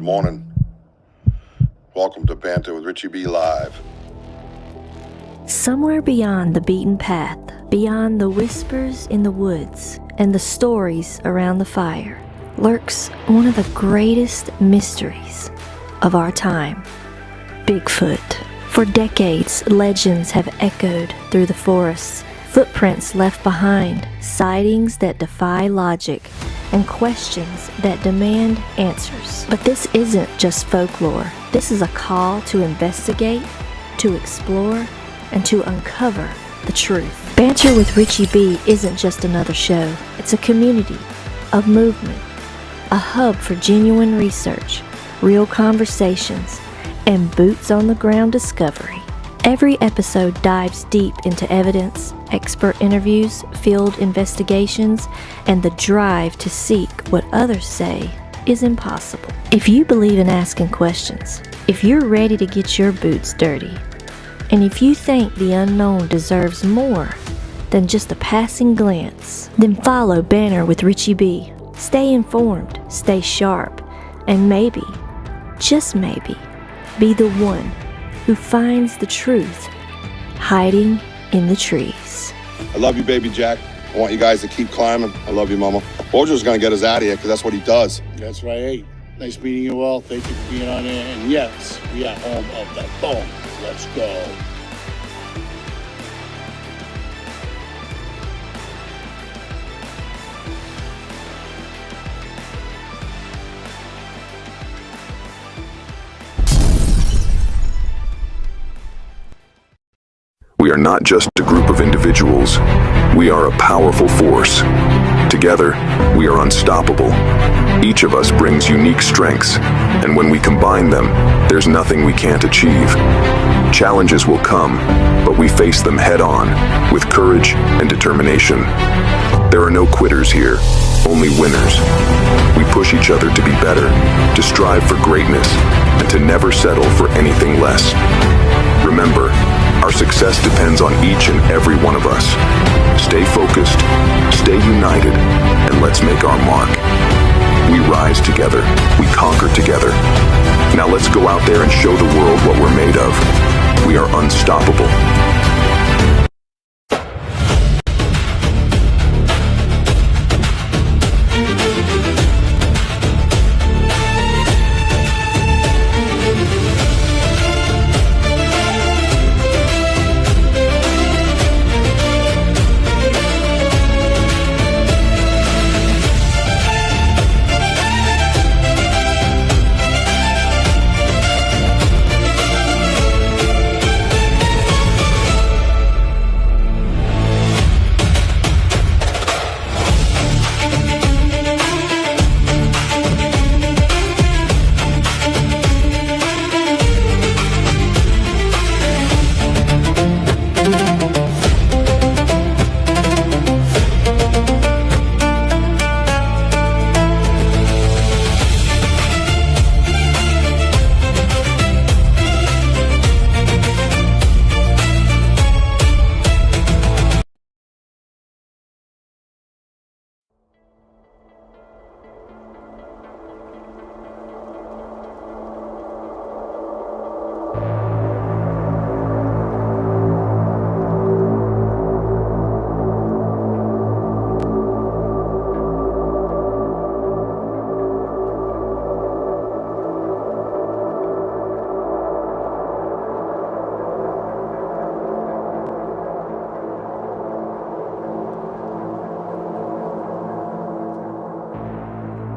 Good morning. Welcome to Banter with Richie B Live. Somewhere beyond the beaten path, beyond the whispers in the woods and the stories around the fire, lurks one of the greatest mysteries of our time, Bigfoot. For decades, legends have echoed through the forests, footprints left behind, sightings that defy logic, and questions that demand answers. But this isn't just folklore. This is a call to investigate, to explore, and to uncover the truth. Banter with Richie B isn't just another show. It's a community, a movement, a hub for genuine research, real conversations, and boots-on-the-ground discovery. Every episode dives deep into evidence, expert interviews, field investigations, and the drive to seek what others say is impossible. If you believe in asking questions, if you're ready to get your boots dirty, and if you think the unknown deserves more than just a passing glance, then follow Banter with Richie B. Stay informed, stay sharp, and maybe, just maybe, be the one who finds the truth hiding in the trees. I love you, baby Jack. I want you guys to keep climbing. I love you, Mama. Bojo's gonna get us out of here because that's what he does. That's right. Hey, nice meeting you all. Thank you for being on there. And yes, we are home of the Bones. Let's go. We are not just a group of individuals. We are a powerful force. Together, we are unstoppable. Each of us brings unique strengths, and when we combine them, there's nothing we can't achieve. Challenges will come, but we face them head-on, with courage and determination. There are no quitters here, only winners. We push each other to be better, to strive for greatness, and to never settle for anything less. Remember, our success depends on each and every one of us. Stay focused, stay united, and let's make our mark. We rise together, we conquer together. Now let's go out there and show the world what we're made of. We are unstoppable.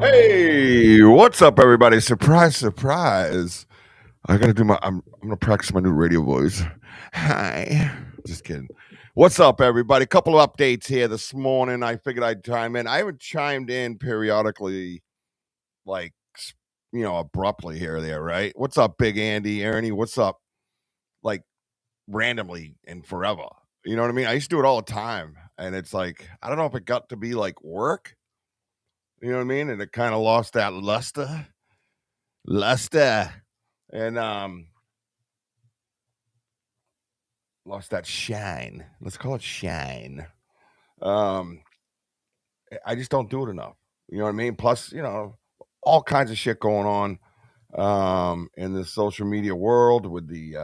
Hey, what's up, everybody? Surprise, surprise. I gotta do I'm gonna practice my new radio voice. Hi. Just kidding. What's up, everybody? Couple of updates here this morning. I figured I'd chime in. I haven't chimed in periodically, like, abruptly here or there, right? What's up, Big Andy, Ernie? What's up? Like, randomly and forever. You know what I mean? I used to do it all the time. And it's like, I don't know if it got to be like work. You know what I mean? And it kind of lost that luster. And lost that shine. Let's call it shine. I just don't do it enough. You know what I mean? Plus, all kinds of shit going on. in the social media world with the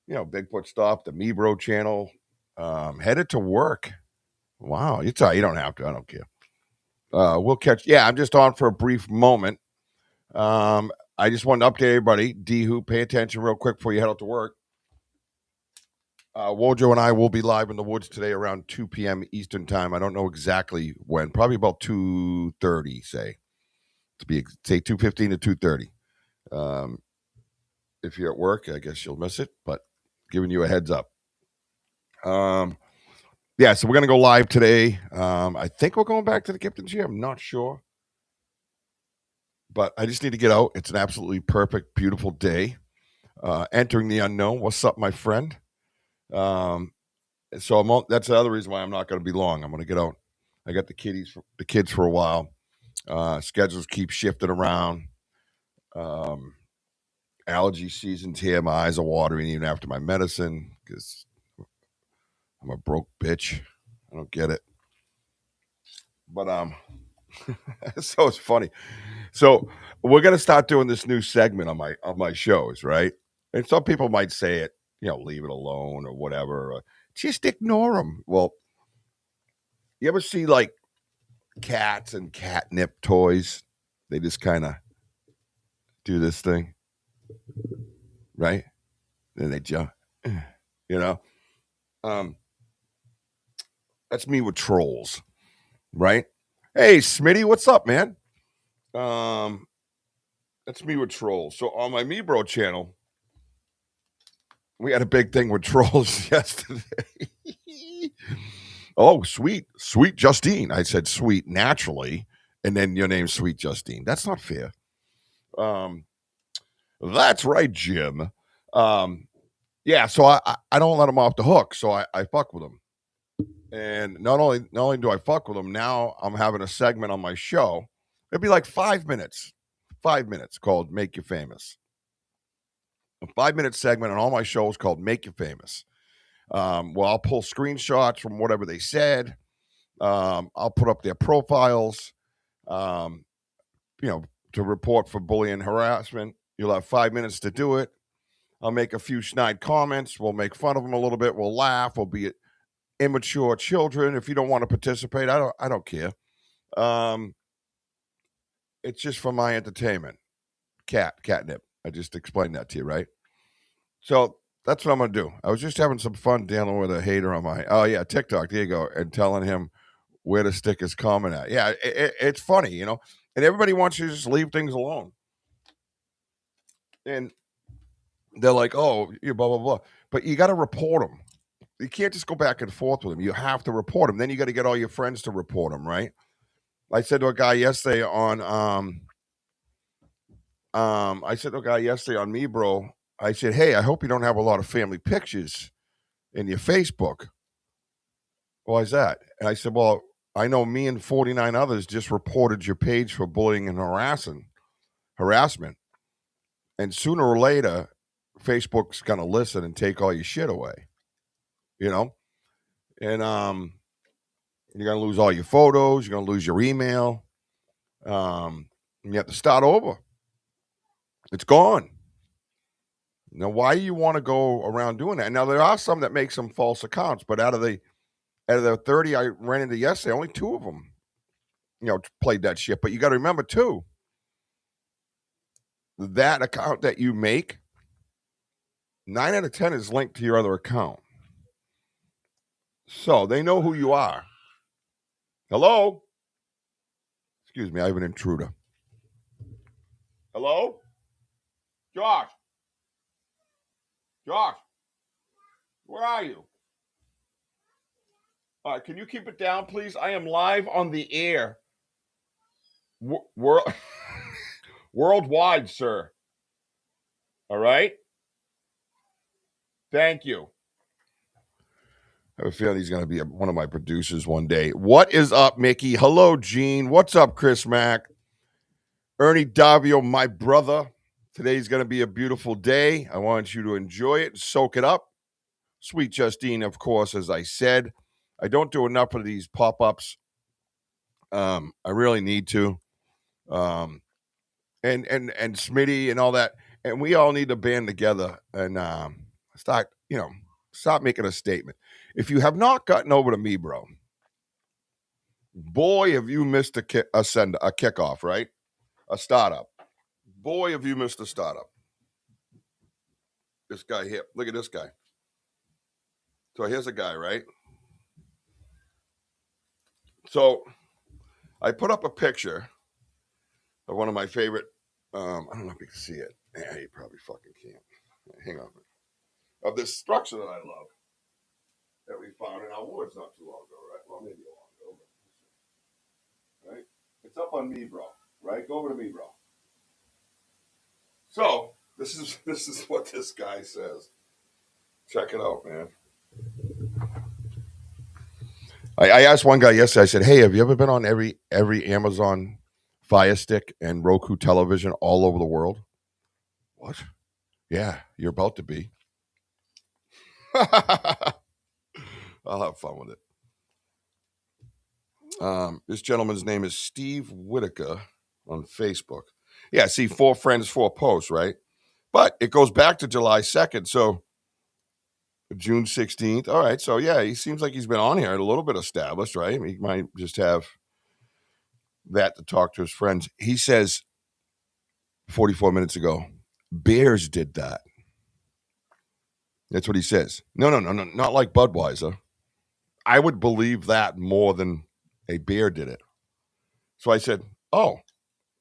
Bigfoot stuff, the Mebro channel. Headed to work. Wow, you don't have to. I don't care. We'll catch. Yeah, I'm just on for a brief moment. I just wanted to update everybody. D-Who, pay attention real quick before you head out to work. Wojo and I will be live in the woods today around 2 p.m. Eastern time. I don't know exactly when. Probably about 2:30, say 2:15 to 2:30. If you're at work, I guess you'll miss it, but giving you a heads up. Yeah, so we're going to go live today. I think we're going back to the Gipton Gym. I'm not sure. But I just need to get out. It's an absolutely perfect, beautiful day. Entering the unknown. What's up, my friend? So that's the other reason why I'm not going to be long. I'm going to get out. I got the kids for a while. Schedules keep shifting around. Allergy season's here. My eyes are watering even after my medicine because I'm a broke bitch. I don't get it. But so it's funny. So we're gonna start doing this new segment on my shows, right? And some people might say it, leave it alone or whatever. Or just ignore them. Well, you ever see like cats and catnip toys? They just kind of do this thing, right? Then they jump, That's me with trolls, right? Hey, Smitty, what's up, man? That's me with trolls. So on my Mebro channel, we had a big thing with trolls yesterday. Oh, sweet Justine. I said sweet naturally, and then your name's Sweet Justine. That's not fair. That's right, Jim. Yeah, so I don't let them off the hook, so I fuck with them. And not only do I fuck with them, now I'm having a segment on my show. It'd be like 5 minutes called Make You Famous. A 5-minute segment on all my shows called Make You Famous. Well, I'll pull screenshots from whatever they said. I'll put up their profiles, to report for bullying and harassment. You'll have 5 minutes to do it. I'll make a few snide comments. We'll make fun of them a little bit. We'll laugh. We'll be immature children. If you don't want to participate, I don't care. It's just for my entertainment. Catnip. I just explained that to you, right? So that's what I'm going to do. I was just having some fun dealing with a hater on TikTok. There you go. And telling him where to stick his comment at. Yeah, it's funny, and everybody wants you to just leave things alone. And they're like, oh, you blah, blah, blah. But you got to report them. You can't just go back and forth with them. You have to report them. Then you got to get all your friends to report them, right? I said to a guy yesterday on Mebro, I said, hey, I hope you don't have a lot of family pictures in your Facebook. Why is that? And I said, well, I know me and 49 others just reported your page for bullying and harassment. And sooner or later, Facebook's going to listen and take all your shit away, And you're going to lose all your photos. You're going to lose your email. And you have to start over. It's gone. Now, why do you want to go around doing that? Now, there are some that make some false accounts, but out of the 30 I ran into yesterday, only 2 of them, played that shit. But you got to remember, too, that account that you make, 9 out of 10 is linked to your other account. So they know who you are. Hello? Excuse me, I have an intruder. Hello? Josh, where are you? All right, can you keep it down, please? I am live on the air. Worldwide, sir. All right? Thank you. I have a feeling he's going to be one of my producers one day. What is up, Mickey? Hello, Gene. What's up, Chris Mack? Ernie Davio, my brother. Today's going to be a beautiful day. I want you to enjoy it and soak it up. Sweet Justine, of course, as I said. I don't do enough of these pop-ups. I really need to. And and Smitty and all that, and we all need to band together and start making a statement. If you have not gotten over to me, bro, boy, have you missed a kickoff, right? A startup. Boy, have you missed a startup. This guy here. Look at this guy. So here's a guy, right? So I put up a picture of one of my favorite, I don't know if you can see it. Yeah, you probably fucking can't. Hang on. Of this structure that I love that we found in our woods not too long ago, right? Well, maybe a long ago, but right? It's up on me, bro. Right? Go over to me, bro. So this is what this guy says. Check it out, man. I asked one guy yesterday, I said, hey, have you ever been on every Amazon Fire Stick and Roku television all over the world? What? Yeah, you're about to be. I'll have fun with it. This gentleman's name is Steve Whitaker on Facebook. Yeah, see, 4 friends, 4 posts, right? But it goes back to July 2nd, so June 16th. All right, so yeah, he seems like he's been on here a little bit established, right? He might just have that to talk to his friends. He says 44 minutes ago, Bears did that. That's what he says. No, not like Budweiser. I would believe that more than a bear did it. So I said, oh,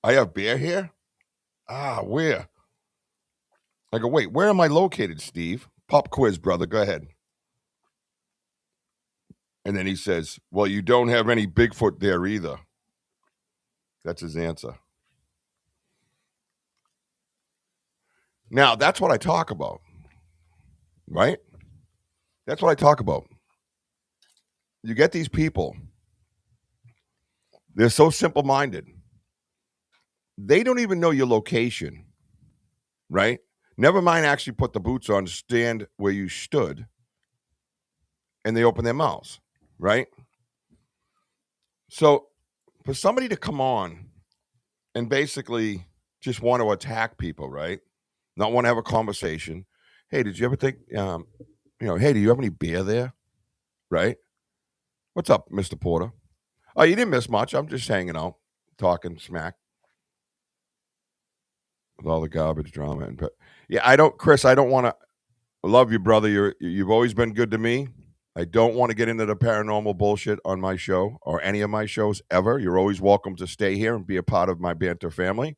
I have beer here? Where? I go, wait, where am I located, Steve? Pop quiz, brother. Go ahead. And then he says, well, you don't have any Bigfoot there either. That's his answer. Now, that's what I talk about. Right? That's what I talk about. You get these people. They're so simple-minded. They don't even know your location. Right? Never mind actually put the boots on, stand where you stood, and they open their mouths, right? So for somebody to come on and basically just want to attack people, right? Not want to have a conversation. Hey, did you ever think, hey, do you have any beer there? Right? What's up, Mr. Porter? Oh, you didn't miss much. I'm just hanging out, talking smack. With all the garbage drama. Chris, I don't want to. I love you, brother. You've always been good to me. I don't want to get into the paranormal bullshit on my show or any of my shows ever. You're always welcome to stay here and be a part of my banter family.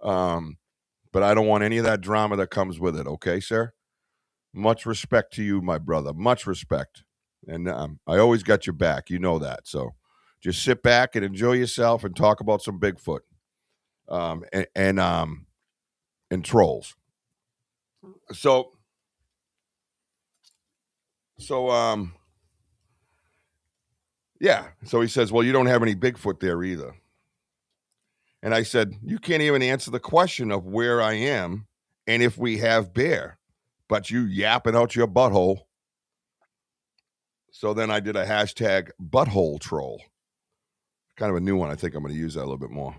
But I don't want any of that drama that comes with it. Okay, sir? Much respect to you, my brother. Much respect. And I always got your back. You know that. So just sit back and enjoy yourself and talk about some Bigfoot. And trolls. So he says, well, you don't have any Bigfoot there either. And I said, you can't even answer the question of where I am and if we have bear, but you yapping out your butthole. So then I did a hashtag butthole troll. Kind of a new one. I think I'm going to use that a little bit more.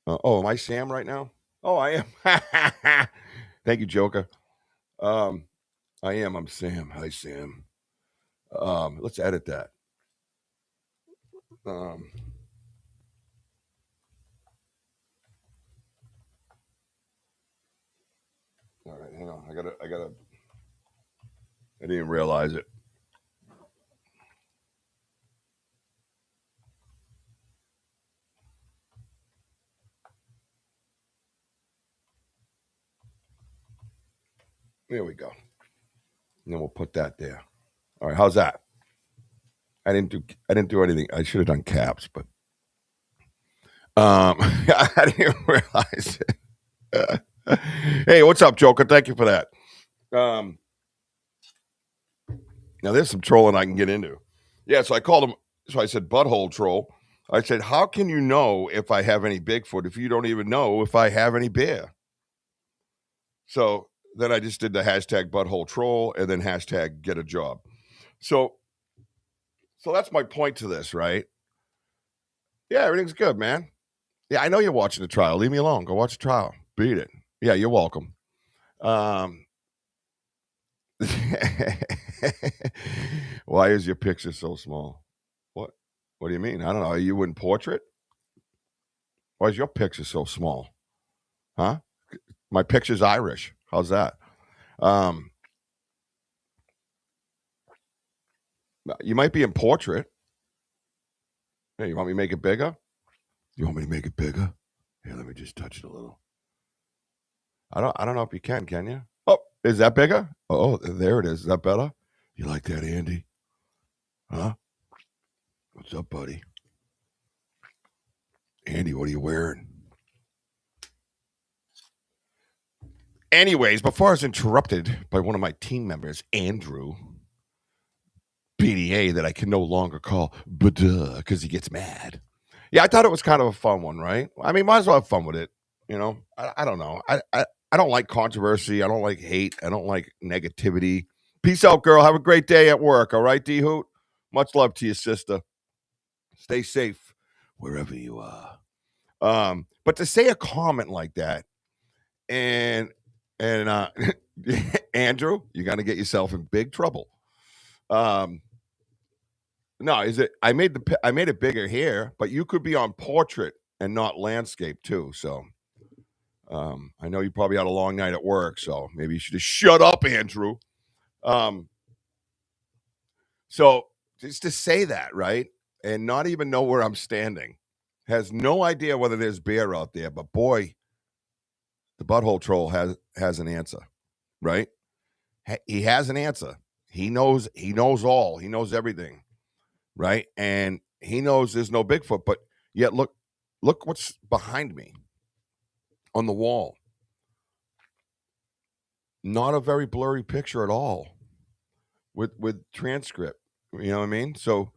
Am I Sam right now? Oh, I am. Thank you, Joker. I am. I'm Sam. Hi, Sam. Let's edit that. All right, hang on. I didn't realize it. There we go. And then we'll put that there. All right, how's that? I didn't do anything. I should have done caps, but I didn't realize it. Hey, what's up, Joker? Thank you for that. Now there's some trolling I can get into. Yeah, so I called him. So I said, butthole troll. I said, how can you know if I have any Bigfoot if you don't even know if I have any bear? So then I just did the hashtag butthole troll and then hashtag get a job. So that's my point to this, right? Yeah, everything's good, man. Yeah, I know you're watching the trial. Leave me alone. Go watch the trial. Beat it. Yeah, you're welcome. Why is your picture so small? What do you mean? I don't know. Are you in portrait? Why is your picture so small? Huh? My picture's Irish. How's that? You might be in portrait. Hey, you want me to make it bigger? You want me to make it bigger? Here, let me just touch it a little. I don't know if you can you? Oh, is that bigger? Oh, there it is. Is that better? You like that, Andy? Huh? What's up, buddy? Andy, what are you wearing? Anyways, before I was interrupted by one of my team members, Andrew, BDA, that I can no longer call Buduh because he gets mad. Yeah, I thought it was kind of a fun one, right? I mean, might as well have fun with it. You know, I don't know. I don't like controversy. I don't like hate. I don't like negativity. Peace out, girl. Have a great day at work. All right, D-Hoot? Much love to your sister. Stay safe wherever you are. But to say a comment like that, and Andrew, you're gonna get yourself in big trouble. No, is it? I made it bigger here, but you could be on portrait and not landscape too. So, I know you probably had a long night at work, so maybe you should just shut up, Andrew. So just to say that, right, and not even know where I'm standing, has no idea whether there's beer out there, but boy, the butthole troll has an answer, right? He has an answer. He knows all. He knows everything, right? And he knows there's no Bigfoot, but yet look what's behind me on the wall. Not a very blurry picture at all with transcript. You know what I mean? So,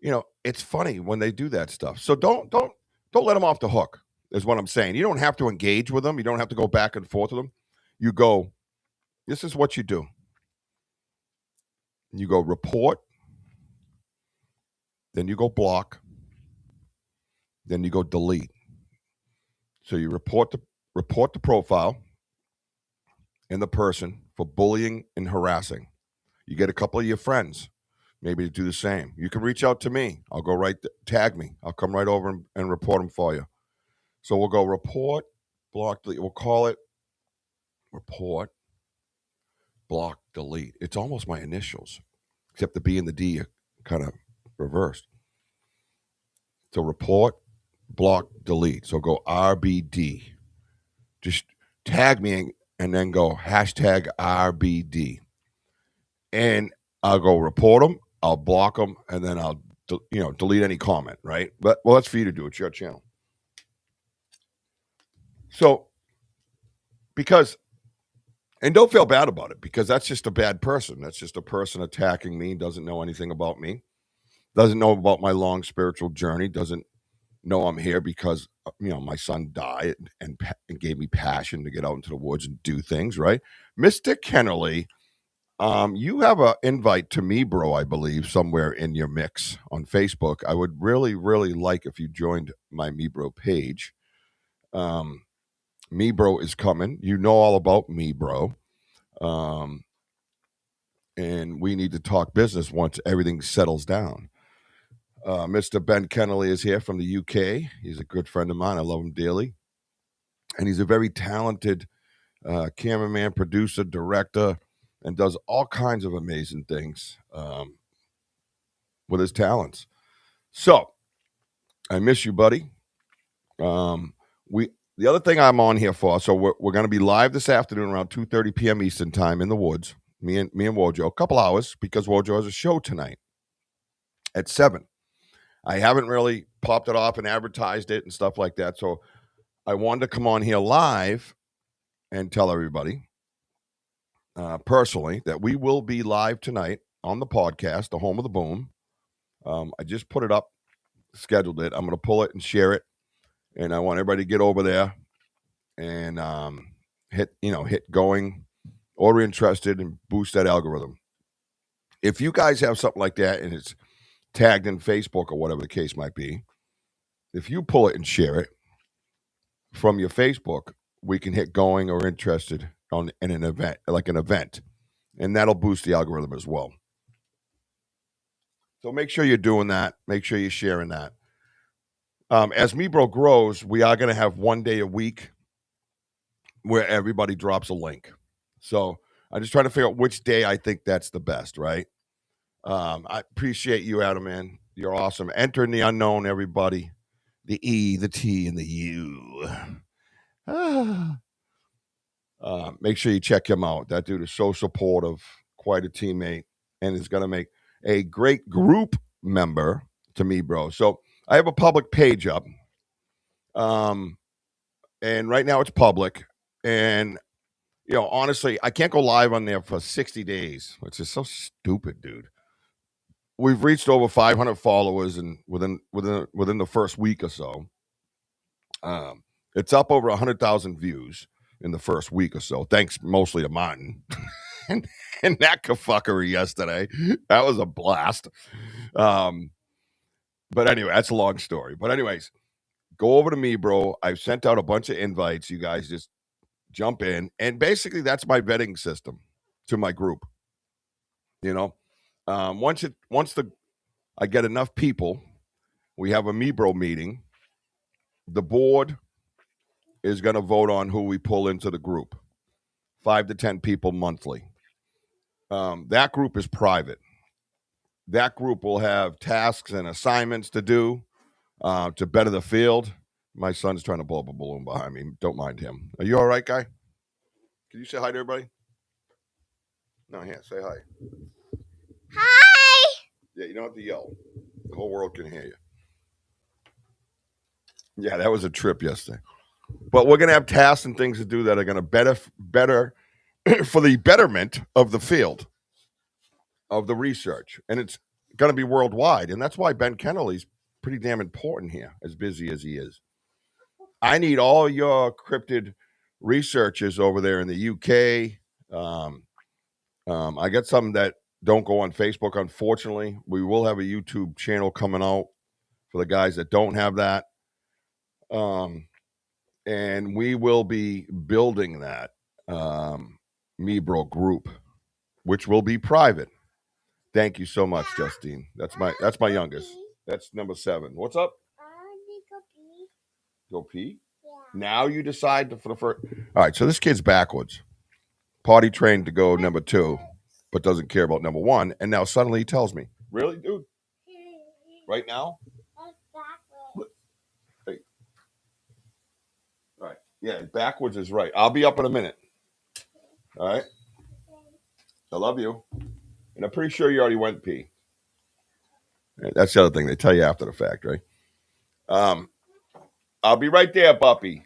you know, it's funny when they do that stuff. So don't let them off the hook, is what I'm saying. You don't have to engage with them. You don't have to go back and forth with them. You go, this is what you do. You go report, then you go block, then you go delete. So you report the profile and the person for bullying and harassing. You get a couple of your friends maybe to do the same. You can reach out to me. I'll go tag me. I'll come right over and report them for you. So we'll go report, block, delete. We'll call it report, block, delete. It's almost my initials, except the B and the D are kind of reversed. So report, block, delete. So go RBD. Just tag me and then go hashtag RBD. And I'll go report them, I'll block them, and then I'll delete any comment, right? But well, that's for you to do. It's your channel. So and don't feel bad about it, because that's just a bad person. That's just a person attacking me, doesn't know anything about me, doesn't know about my long spiritual journey, doesn't know I'm here because, my son died and gave me passion to get out into the woods and do things, right? Mr. Kennerly, you have an invite to me, bro, I believe, somewhere in your mix on Facebook. I would really, really like if you joined my Me Bro page. Me Bro is coming. You know all about Me Bro. And we need to talk business once everything settles down. Mr. Ben Kennerly is here from the UK. He's a good friend of mine. I love him dearly. And he's a very talented cameraman, producer, director, and does all kinds of amazing things with his talents. So I miss you, buddy. The other thing I'm on here for, so we're going to be live this afternoon around 2:30 p.m. Eastern time in the woods. Me and Wojo, a couple hours, because Wojo has a show tonight at 7. I haven't really popped it off and advertised it and stuff like that. So I wanted to come on here live and tell everybody personally that we will be live tonight on the podcast, The Home of the Boom. I just put it up, scheduled it. I'm going to pull it and share it. And I want everybody to get over there and hit going, or interested, and boost that algorithm. If you guys have something like that and it's tagged in Facebook or whatever the case might be, if you pull it and share it, from your Facebook, we can hit going or interested in an event, like an event, and that'll boost the algorithm as well. So make sure you're doing that. Make sure you're sharing that. As MeBro grows, we are going to have one day a week where everybody drops a link. So I'm just trying to figure out which day I think that's the best, right? I appreciate you, Adam, man. You're awesome. Enter in the unknown, everybody. The E, the T, and the U. Make sure you check him out. That dude is so supportive, quite a teammate, and is going to make a great group member to me, bro. So I have a public page up, and right now it's public. And honestly, I can't go live on there for 60 days, which is so stupid, dude. We've reached over 500 followers, and within the first week or so, it's up over 100,000 views in the first week or so. Thanks mostly to Martin and that fuckery yesterday. That was a blast. But anyway, that's a long story. But anyways, go over to me, bro. I've sent out a bunch of invites. You guys just jump in, and basically that's my vetting system to my group. Once I get enough people, we have a MeBro meeting. The board is going to vote on who we pull into the group. 5 to 10 people monthly. That group is private. That group will have tasks and assignments to do to better the field. My son's trying to blow up a balloon behind me. Don't mind him. Are you all right, guy? Can you say hi to everybody? No, here, say hi. Hi! Yeah, you don't have to yell. The whole world can hear you. Yeah, that was a trip yesterday. But we're going to have tasks and things to do that are going to better for the betterment of the field, of the research. And it's going to be worldwide. And that's why Ben Kennelly's pretty damn important here, as busy as he is. I need all your cryptid researchers over there in the UK. I got some that don't go on Facebook, unfortunately. We will have a YouTube channel coming out for the guys that don't have that. And we will be building that MeBro group, which will be private. Thank you so much, Justine. That's my youngest. That's number 7. What's up? Go pee? Yeah. Now you decide for the first. All right, so this kid's backwards. Potty trained to go number 2, but doesn't care about number 1. And now suddenly he tells me, really, dude? Right now? Hey. All right. Yeah, backwards is right. I'll be up in a minute. All right? I love you. And I'm pretty sure you already went pee. That's the other thing. They tell you after the fact, right? I'll be right there, puppy.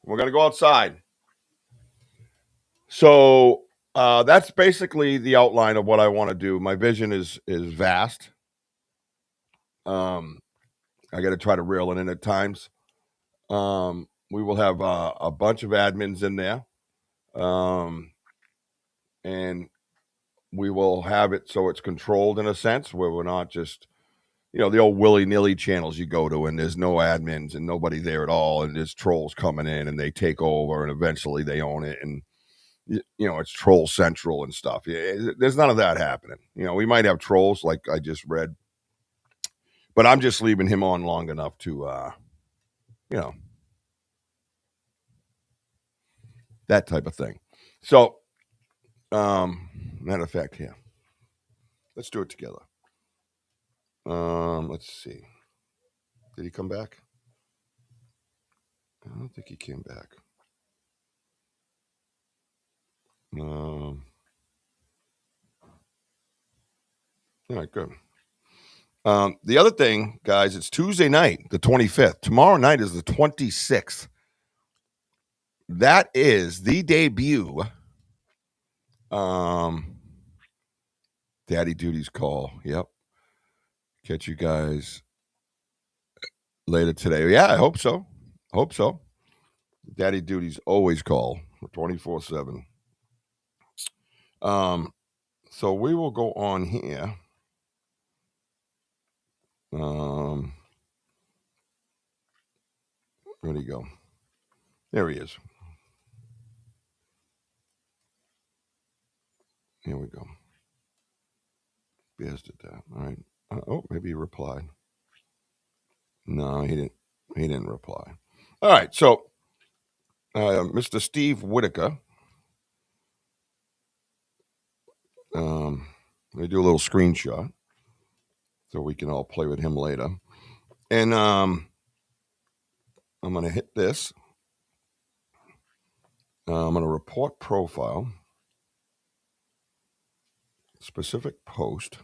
We're going to go outside. So that's basically the outline of what I want to do. My vision is vast. I got to try to reel it in at times. We will have a bunch of admins in there. And we will have it so it's controlled in a sense where we're not just, the old willy-nilly channels you go to and there's no admins and nobody there at all. And there's trolls coming in and they take over and eventually they own it. And, it's troll central and stuff. There's none of that happening. We might have trolls like I just read, but I'm just leaving him on long enough to, that type of thing. So, matter of fact, here, let's do it together. Let's see. Did he come back? I don't think he came back. All right, good. The other thing, guys, it's Tuesday night, the 25th. Tomorrow night is the 26th. That is the debut. Daddy Duty's call. Yep. Catch you guys later today. Yeah, I hope so. Daddy Duty's always call 24/7. So we will go on here. Where'd he go? There he is. Here we go. Bears did that. All right. Oh, maybe he replied. No, he didn't. He didn't reply. All right. So, Mr. Steve Whitaker. Let me do a little screenshot so we can all play with him later. And I'm going to hit this. I'm going to report profile, specific post.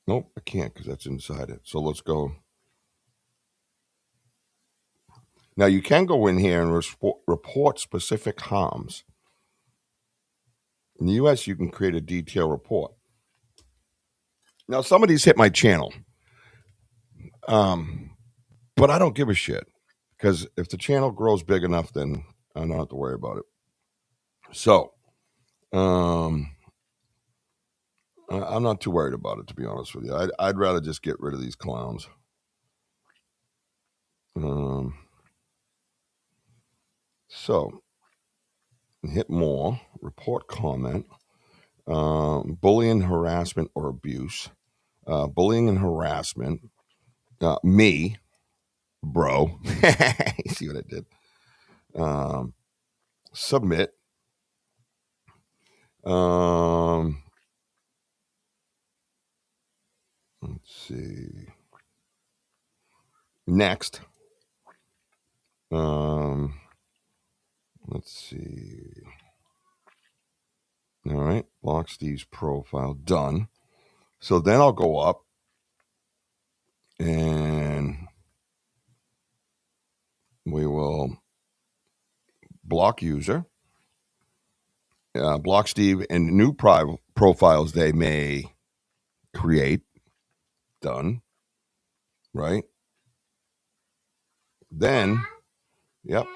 Nope, I can't because that's inside it. So let's go. Now you can go in here and report specific harms. In the US, you can create a detailed report. Now some of these hit my channel, but I don't give a shit because if the channel grows big enough, then I don't have to worry about it. So, I'm not too worried about it, to be honest with you. I'd rather just get rid of these clowns. So, hit more, report comment, bullying, harassment, or abuse. Bullying and harassment. Me, bro. You see what I did? Submit. Let's see. Next. Let's see. All right. Block Steve's profile. Done. So then I'll go up and we will block user. Block Steve and new profiles they may create. Done. Right. Then, yep.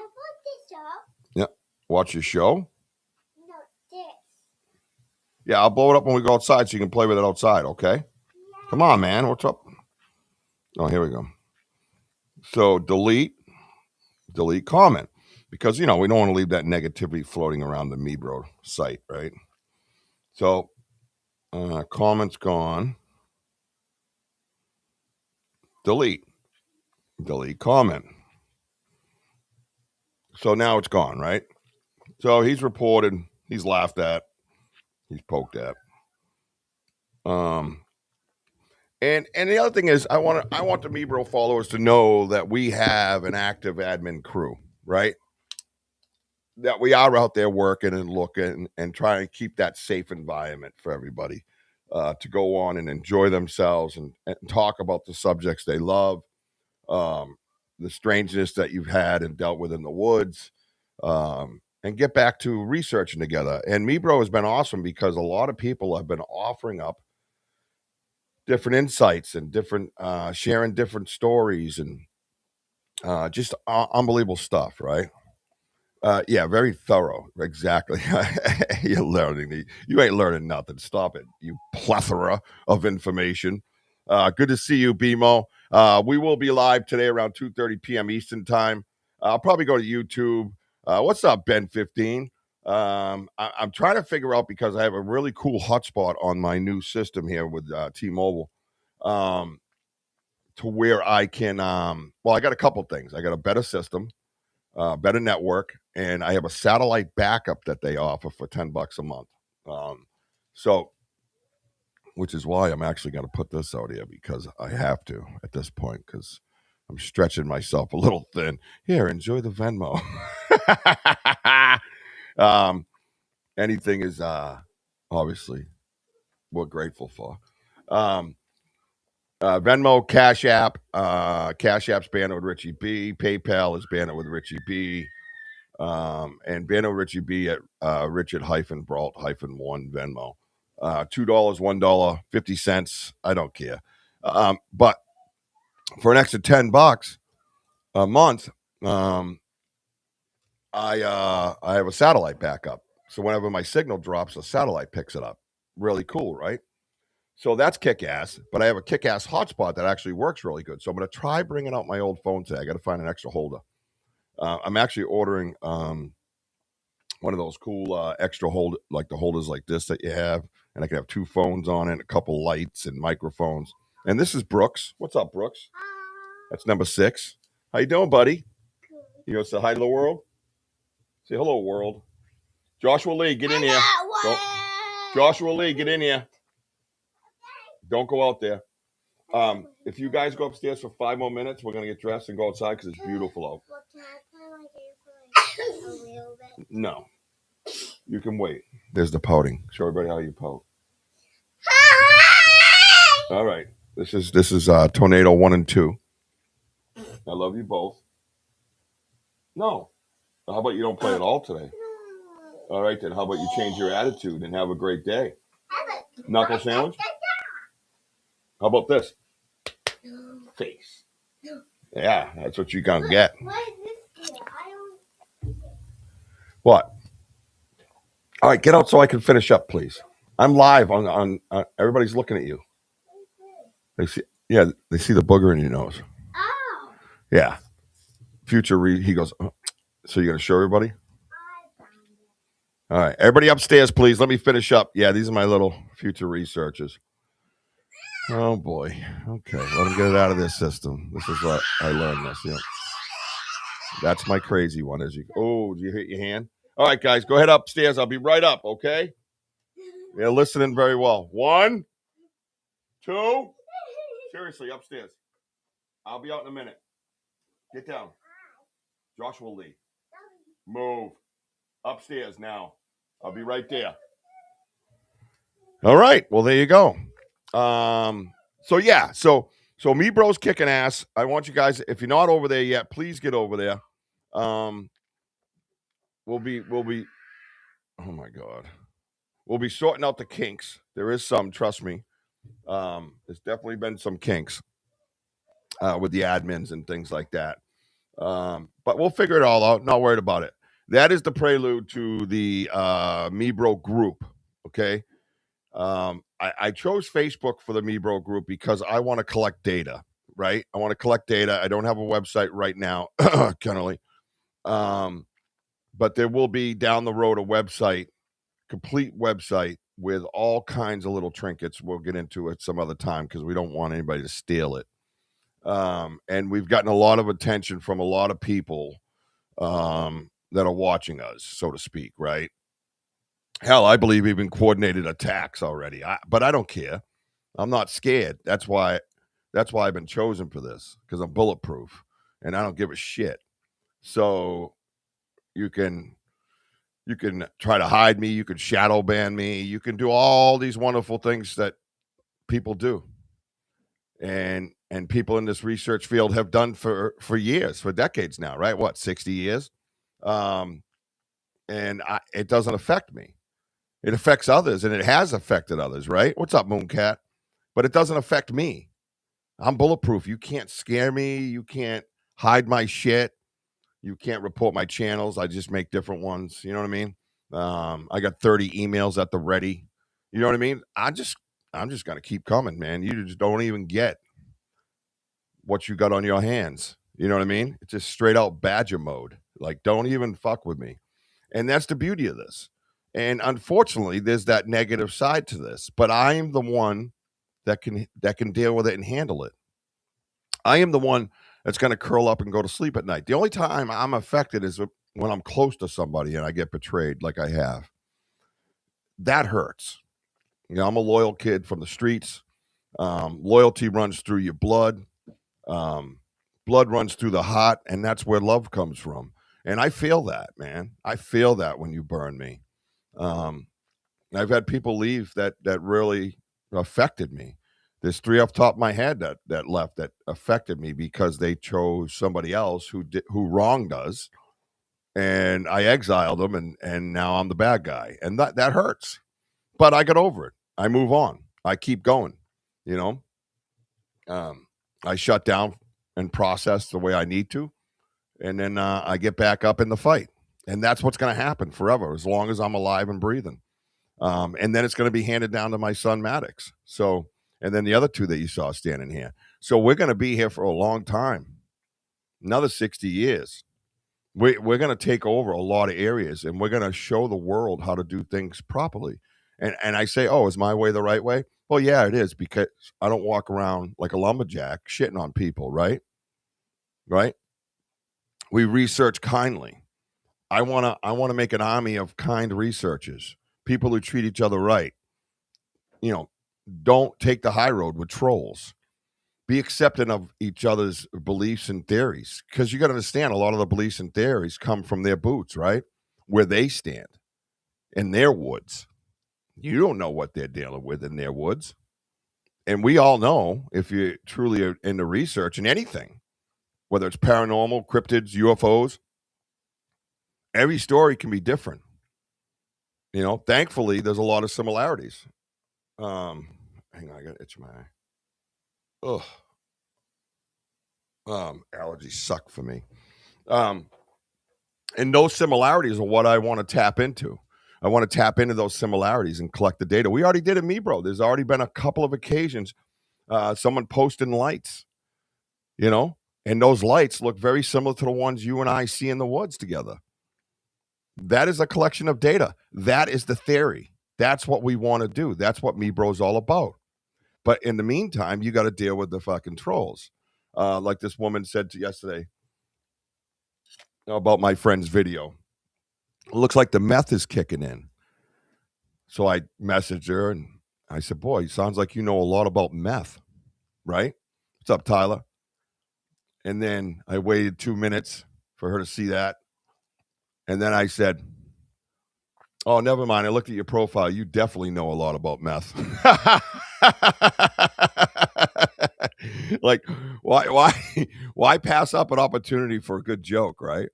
Yep. Watch your show. No, this. Yeah, I'll blow it up when we go outside so you can play with it outside, okay? Yeah. Come on, man. What's up? Oh, here we go. So delete comment. Because, we don't want to leave that negativity floating around the MeBro site, right? So, comments gone. Delete comment. So now it's gone, right? So he's reported, he's laughed at, he's poked at. And the other thing is I want the MeBro followers to know that we have an active admin crew, right? That we are out there working and looking and trying to keep that safe environment for everybody to go on and enjoy themselves and talk about the subjects they love, the strangeness that you've had and dealt with in the woods, and get back to researching together. And MeBro has been awesome because a lot of people have been offering up different insights and different sharing different stories and just unbelievable stuff, right? Yeah, very thorough. Exactly. You're learning. You ain't learning nothing. Stop it. You plethora of information. Good to see you, BMO. We will be live today around 2:30 p.m. Eastern time. I'll probably go to YouTube. What's up, Ben15? I'm trying to figure out because I have a really cool hotspot on my new system here with T-Mobile to where I can, well, I got a couple things. I got a better system, better network, and I have a satellite backup that they offer for $10 a month. So, which is why I'm actually going to put this out here because I have to at this point because I'm stretching myself a little thin. Here, enjoy the Venmo. Anything is obviously we're grateful for. Venmo, Cash App. Cash App's banned with Richie B. PayPal is banned with Richie B. And banned with Richie B at Richard-Brault-1 Venmo. $2, $1, 50 cents. I don't care. But for an extra $10 a month, I have a satellite backup. So whenever my signal drops, a satellite picks it up. Really cool, right? So that's kick-ass, but I have a kick-ass hotspot that actually works really good. So I'm going to try bringing out my old phone today. I got to find an extra holder. I'm actually ordering one of those cool extra hold, like the holders like this that you have, and I can have 2 phones on it, a couple lights and microphones. And this is Brooks. What's up, Brooks? That's number 6. How you doing, buddy? You gonna say hi to the world? Say hello, world. Joshua Lee, get in here. Joshua Lee, get in here. Don't go out there. If you guys go upstairs for 5 more minutes, we're gonna get dressed and go outside because it's beautiful out. No, you can wait. There's the pouting. Show everybody how you pout. All right. This is Tornado 1 and 2. I love you both. No. How about you don't play at all today? All right, then. How about you change your attitude and have a great day? Knuckle sandwich? How about this? Face. Yeah, that's what you're going to get. What? All right, get out so I can finish up, please. I'm live on everybody's looking at you. They see the booger in your nose. Oh. Yeah. He goes, oh. So you're going to show everybody? All right, everybody upstairs, please. Let me finish up. Yeah, these are my little future researchers. Oh, boy. Okay, let them get it out of their system. This is what I learned this. Yeah. That's my crazy one. Oh, did you hit your hand? All right, guys, go ahead upstairs. I'll be right up, okay? They're listening very well. 1, 2. Seriously, upstairs. I'll be out in a minute. Get down. Joshua Lee. Move. Upstairs now. I'll be right there. All right. Well, there you go. So Me Bro's kicking ass. I want you guys, if you're not over there yet, please get over there. We'll be oh my God. We'll be sorting out the kinks. There is some, trust me. There's definitely been some kinks with the admins and things like that. But we'll figure it all out. Not worried about it. That is the prelude to the Me Bro group. Okay. I chose Facebook for the Me Bro group because I want to collect data, right? I want to collect data. I don't have a website right now, currently. But there will be down the road a website, complete website with all kinds of little trinkets. We'll get into it some other time because we don't want anybody to steal it. And we've gotten a lot of attention from a lot of people that are watching us, so to speak, right? Hell, I believe even coordinated attacks already. But I don't care. I'm not scared. That's why I've been chosen for this, because I'm bulletproof and I don't give a shit. So you can try to hide me. You can shadow ban me. You can do all these wonderful things that people do. And people in this research field have done for years, for decades now, right? What, 60 years? It doesn't affect me. It affects others, and it has affected others, right? What's up, Mooncat? But it doesn't affect me. I'm bulletproof. You can't scare me. You can't hide my shit. You can't report my channels. I just make different ones. You know what I mean? I got 30 emails at the ready. You know what I mean? I'm just going to keep coming, man. You just don't even get what you got on your hands. You know what I mean? It's just straight out badger mode. Like, don't even fuck with me. And that's the beauty of this. And unfortunately, there's that negative side to this. But I am the one that can deal with it and handle it. I am the one that's going to curl up and go to sleep at night. The only time I'm affected is when I'm close to somebody and I get betrayed like I have. That hurts. You know, I'm a loyal kid from the streets. Loyalty runs through your blood. Blood runs through the heart, and that's where love comes from. And I feel that, man. I feel that when you burn me. I've had people leave that really affected me. There's 3 off the top of my head that left that affected me because they chose somebody else who wronged us, and I exiled them, and now I'm the bad guy, and that hurts. But I got over it. I move on. I keep going. You know, I shut down and process the way I need to, and then I get back up in the fight, and that's what's going to happen forever as long as I'm alive and breathing. And then it's going to be handed down to my son Maddox. So, and then the other two that you saw standing here. So we're going to be here for a long time, another 60 years. We're going to take over a lot of areas, and we're going to show the world how to do things properly. And I say, oh, is my way the right way? Well, yeah, it is, because I don't walk around like a lumberjack shitting on people, right? Right? We research kindly. I want to make an army of kind researchers, people who treat each other right. You know, don't take the high road with trolls. Be accepting of each other's beliefs and theories, because you got to understand, a lot of the beliefs and theories come from their boots, right? Where they stand in their woods. You don't know what they're dealing with in their woods. And we all know, if you truly are into research and anything, whether it's paranormal, cryptids, UFOs, every story can be different. You know, thankfully, there's a lot of similarities. Hang on, I got to itch my eye. Ugh. Allergies suck for me. And those similarities are what I want to tap into. I want to tap into those similarities and collect the data. We already did it, Mebro. There's already been a couple of occasions, someone posting lights, you know, and those lights look very similar to the ones you and I see in the woods together. That is a collection of data. That is the theory. That's what we want to do. That's what Mebro's all about. But in the meantime, you got to deal with the fucking trolls. Like this woman said yesterday about my friend's video. It looks like the meth is kicking in. So I messaged her and I said, boy, it sounds like you know a lot about meth, right? What's up, Tyler? And then I waited 2 minutes for her to see that. And then I said, oh, never mind. I looked at your profile. You definitely know a lot about meth. Like, why pass up an opportunity for a good joke, right?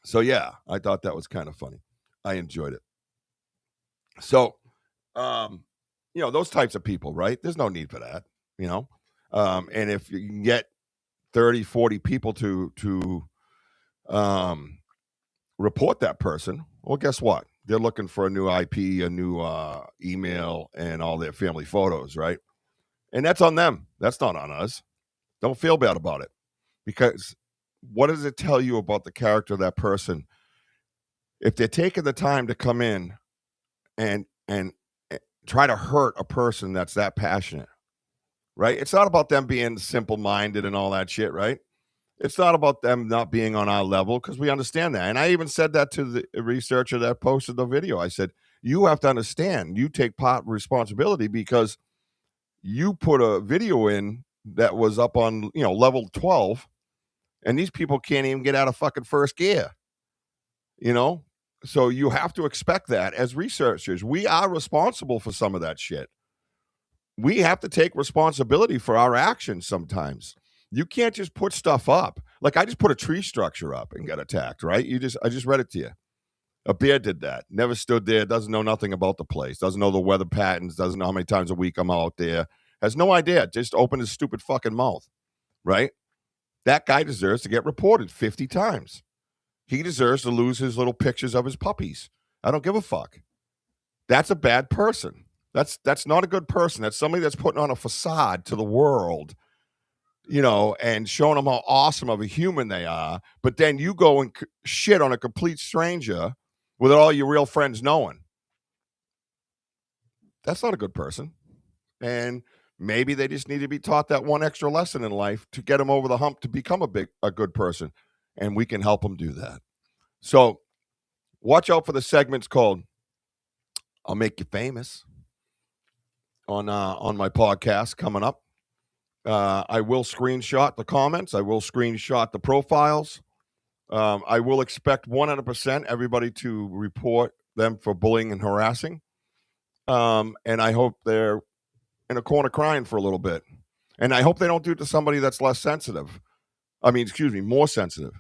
So yeah, I thought that was kind of funny. I enjoyed it. So, you know, those types of people, right? There's no need for that, you know? And if you can get 30, 40 people to report that person, well, guess what? They're looking for a new IP, a new email, and all their family photos, right? And that's on them. That's not on us. Don't feel bad about it, because what does it tell you about the character of that person if they're taking the time to come in and try to hurt a person that's that passionate, right? It's not about them being simple-minded and all that shit, right? It's not about them not being on our level, because we understand that. And I even said that to the researcher that posted the video. I said, you have to understand, you take part responsibility, because you put a video in that was up on, you know, level 12, and these people can't even get out of fucking first gear, you know? So you have to expect that as researchers. We are responsible for some of that shit. We have to take responsibility for our actions sometimes. You can't just put stuff up. Like, I just put a tree structure up and got attacked, right? I just read it to you. A bear did that. Never stood there, doesn't know nothing about the place, doesn't know the weather patterns, doesn't know how many times a week I'm out there, has no idea, just opened his stupid fucking mouth, right? That guy deserves to get reported 50 times. He deserves to lose his little pictures of his puppies. I don't give a fuck. That's a bad person. That's not a good person. That's somebody that's putting on a facade to the world, you know, and showing them how awesome of a human they are. But then you go and shit on a complete stranger with all your real friends knowing. That's not a good person. And maybe they just need to be taught that one extra lesson in life to get them over the hump to become a good person. And we can help them do that. So watch out for the segments called I'll Make You Famous on my podcast coming up. I will screenshot the comments. I will screenshot the profiles. I will expect 100% everybody to report them for bullying and harassing. And I hope they're in a corner crying for a little bit. And I hope they don't do it to somebody that's less sensitive. More sensitive.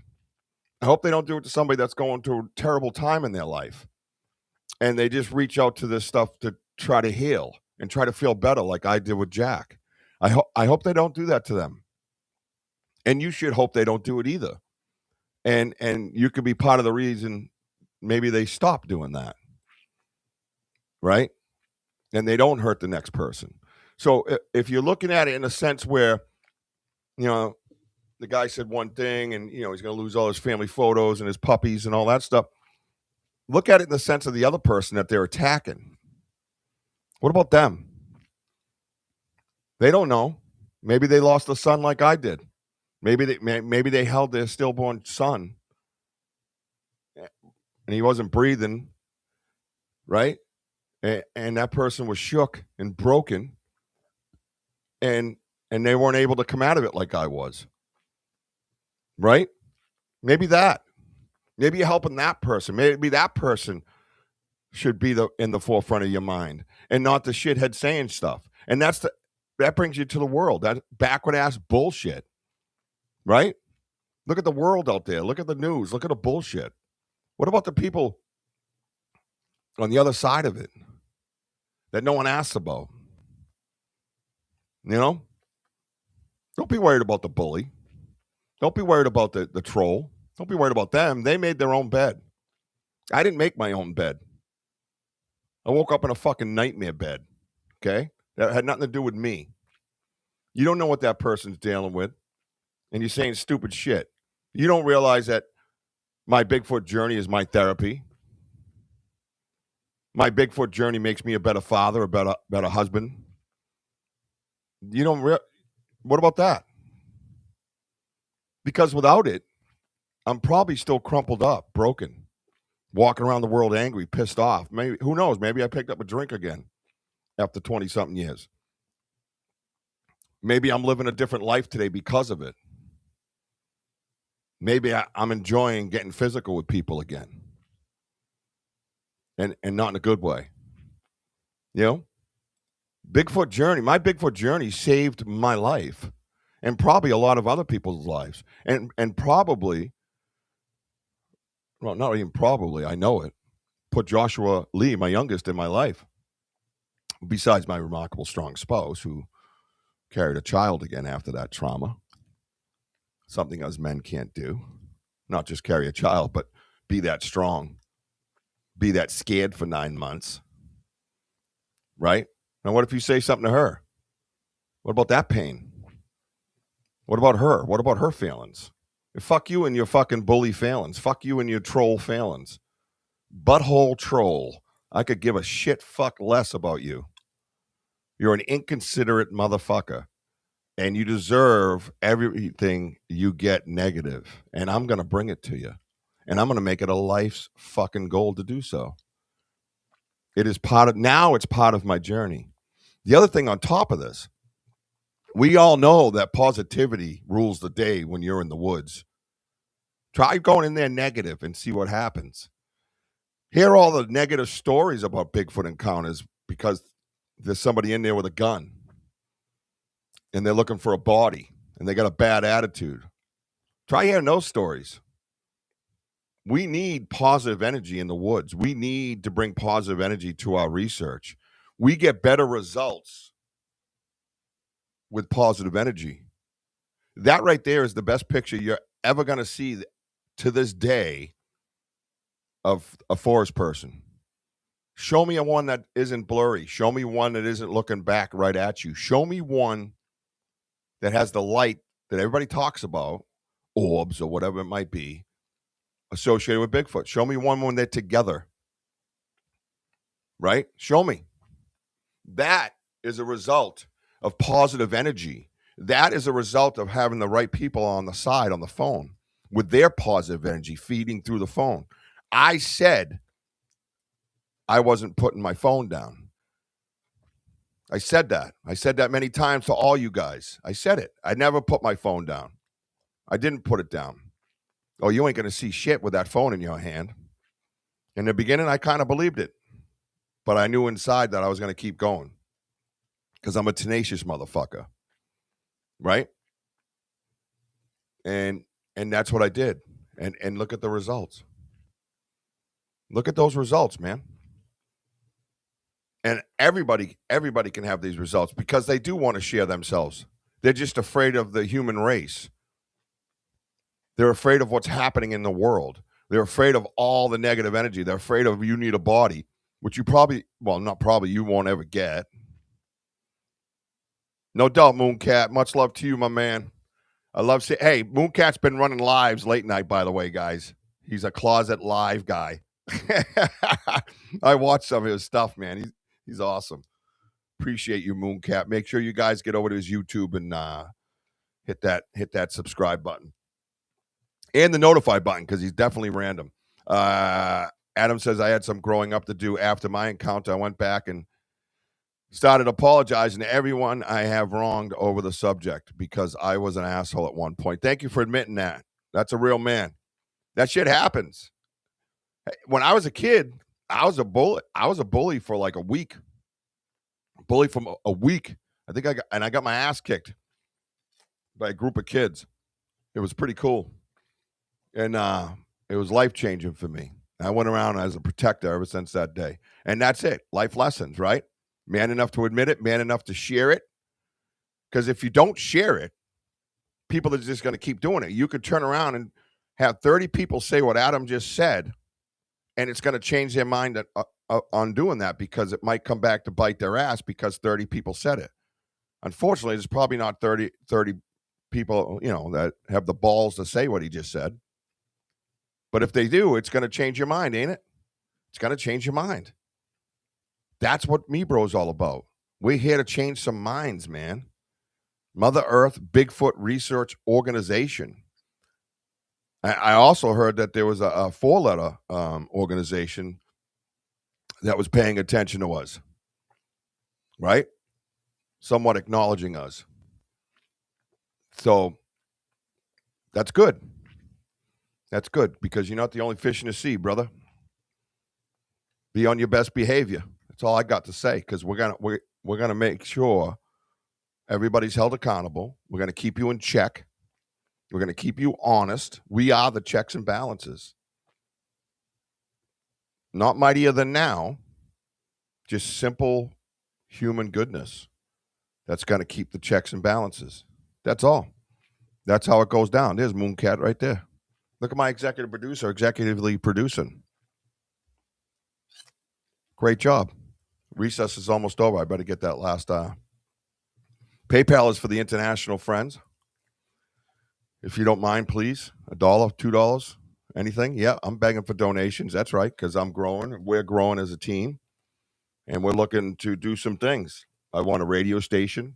I hope they don't do it to somebody that's going through a terrible time in their life. And they just reach out to this stuff to try to heal and try to feel better, like I did with Jack. I hope they don't do that to them. And you should hope they don't do it either. And you could be part of the reason maybe they stop doing that. right? And they don't hurt the next person. So if you're looking at it in a sense where, you know, the guy said one thing and, you know, he's going to lose all his family photos and his puppies and all that stuff. Look at it in the sense of the other person that they're attacking. What about them? They don't know. Maybe they lost a son like I did. Maybe they held their stillborn son and he wasn't breathing, right? And that person was shook and broken, and they weren't able to come out of it like I was, right? Maybe you're helping that person. Maybe that person should be in the forefront of your mind and not the shithead saying stuff. And that brings you to the world, that backward ass bullshit, right? Look at the world out there. Look at the news. Look at the bullshit. What about the people on the other side of it that no one asks about? You know? Don't be worried about the bully. Don't be worried about the troll. Don't be worried about them. They made their own bed. I didn't make my own bed. I woke up in a fucking nightmare bed, okay? That had nothing to do with me. You don't know what that person's dealing with, and you're saying stupid shit. You don't realize that my Bigfoot journey is my therapy. My Bigfoot journey makes me a better father, a better husband. You don't what about that? Because without it, I'm probably still crumpled up, broken, walking around the world angry, pissed off. Maybe, who knows? Maybe I picked up a drink again after 20-something years. Maybe I'm living a different life today because of it. Maybe I'm enjoying getting physical with people again. And not in a good way. You know? Bigfoot journey, my Bigfoot journey saved my life and probably a lot of other people's lives. And probably, well, not even probably, I know it, put Joshua Lee, my youngest, in my life. Besides my remarkable, strong spouse who carried a child again after that trauma. Something us men can't do. Not just carry a child, but be that strong. Be that scared for 9 months. Right? Now, what if you say something to her? What about that pain? What about her? What about her feelings? Fuck you and your fucking bully feelings. Fuck you and your troll feelings. Butthole troll. I could give a shit fuck less about you. You're an inconsiderate motherfucker. And you deserve everything you get negative. And I'm going to bring it to you. And I'm going to make it a life's fucking goal to do so. It is now it's part of my journey. The other thing on top of this, we all know that positivity rules the day when you're in the woods. Try going in there negative and see what happens. Hear all the negative stories about Bigfoot encounters because there's somebody in there with a gun and they're looking for a body and they got a bad attitude. Try hearing those stories. We need positive energy in the woods. We need to bring positive energy to our research. We get better results with positive energy. That right there is the best picture you're ever going to see to this day of a forest person. Show me one that isn't blurry. Show me one that isn't looking back right at you. Show me one that has the light that everybody talks about, orbs or whatever it might be, associated with Bigfoot. Show me one when they're together. Right? Show me. That is a result of positive energy. That is a result of having the right people on the side on the phone with their positive energy feeding through the phone. I said I wasn't putting my phone down. I said that. I said that many times to all you guys. I said it. I never put my phone down. I didn't put it down. Oh, you ain't going to see shit with that phone in your hand. In the beginning, I kind of believed it. But I knew inside that I was going to keep going. Because I'm a tenacious motherfucker. Right? And that's what I did. And look at the results. Look at those results, man. And everybody can have these results because they do want to share themselves. They're just afraid of the human race. They're afraid of what's happening in the world. They're afraid of all the negative energy. They're afraid of you need a body. which you probably, well, not probably, you won't ever get. No doubt, Mooncat. Much love to you, my man. I love seeing. Hey, Mooncat's been running lives late night, by the way, guys. He's a closet live guy. I watch some of his stuff, man. He's awesome. Appreciate you, Mooncat. Make sure you guys get over to his YouTube and hit that subscribe button and the notify button, because he's definitely random. Adam says, I had some growing up to do after my encounter. I went back and started apologizing to everyone I have wronged over the subject because I was an asshole at one point. Thank you for admitting that. That's a real man. That shit happens. When I was a kid, I was a bully for like a week. Bully from a week. I think I got my ass kicked by a group of kids. It was pretty cool. And it was life-changing for me. I went around as a protector ever since that day. And that's it. Life lessons, right? Man enough to admit it, man enough to share it. Because if you don't share it, people are just going to keep doing it. You could turn around and have 30 people say what Adam just said, and it's going to change their mind on doing that, because it might come back to bite their ass because 30 people said it. Unfortunately, there's probably not 30 people, that have the balls to say what he just said. But if they do, it's going to change your mind, ain't it? It's going to change your mind. That's what MeBro is all about. We're here to change some minds, man. Mother Earth Bigfoot Research Organization. I also heard that there was a 4-letter organization that was paying attention to us, right? Somewhat acknowledging us. So that's good. That's good, because you're not the only fish in the sea, brother. Be on your best behavior. That's all I got to say, because we're gonna make sure everybody's held accountable. We're gonna keep you in check. We're gonna keep you honest. We are the checks and balances. Not mightier than now, just simple human goodness. That's gonna keep the checks and balances. That's all. That's how it goes down. There's Mooncat right there. Look at my executive producer, executively producing. Great job. Recess is almost over. I better get that last. PayPal is for the international friends. If you don't mind, please. $1, $2, anything. Yeah, I'm begging for donations. That's right, because I'm growing. We're growing as a team, and we're looking to do some things. I want a radio station.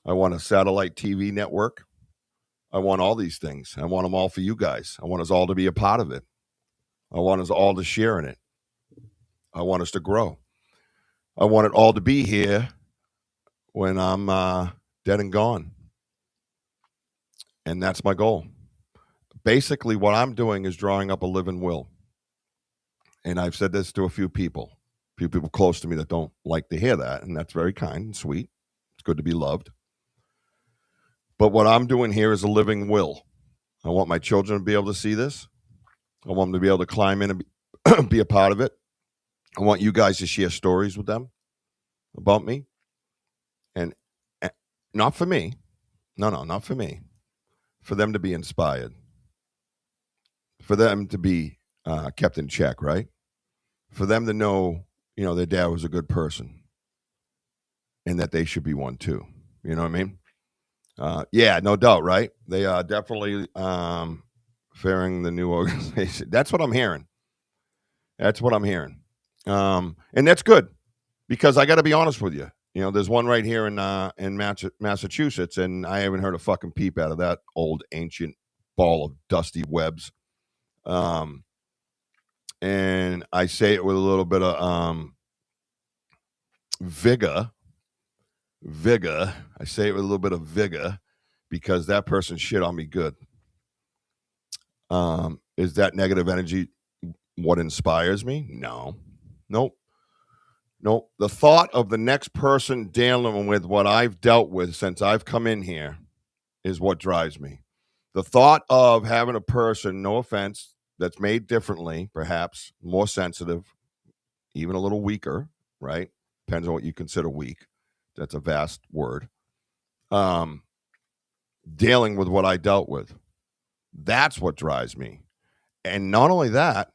I want a satellite TV network. I want all these things. I want them all for you guys. I want us all to be a part of it. I want us all to share in it. I want us to grow. I want it all to be here when I'm dead and gone. And that's my goal. Basically, what I'm doing is drawing up a living will. And I've said this to a few people close to me that don't like to hear that. And that's very kind and sweet. It's good to be loved. But what I'm doing here is a living will. I want my children to be able to see this. I want them to be able to climb in and be a part of it. I want you guys to share stories with them about me. And not for me. No, not for me. For them to be inspired. For them to be kept in check, right? For them to know, their dad was a good person. And that they should be one too. You know what I mean? Yeah, no doubt, right? They are definitely fearing the new organization. That's what I'm hearing. And that's good, because I got to be honest with you. There's one right here in Massachusetts, and I haven't heard a fucking peep out of that old ancient ball of dusty webs. And I say it with a little bit of vigor. I say it with a little bit of vigor, because that person shit on me good. Is that negative energy what inspires me? No. Nope. The thought of the next person dealing with what I've dealt with since I've come in here is what drives me. The thought of having a person, no offense, that's made differently, perhaps more sensitive, even a little weaker, right? Depends on what you consider weak. That's a vast word. Dealing with what I dealt with. That's what drives me. And not only that,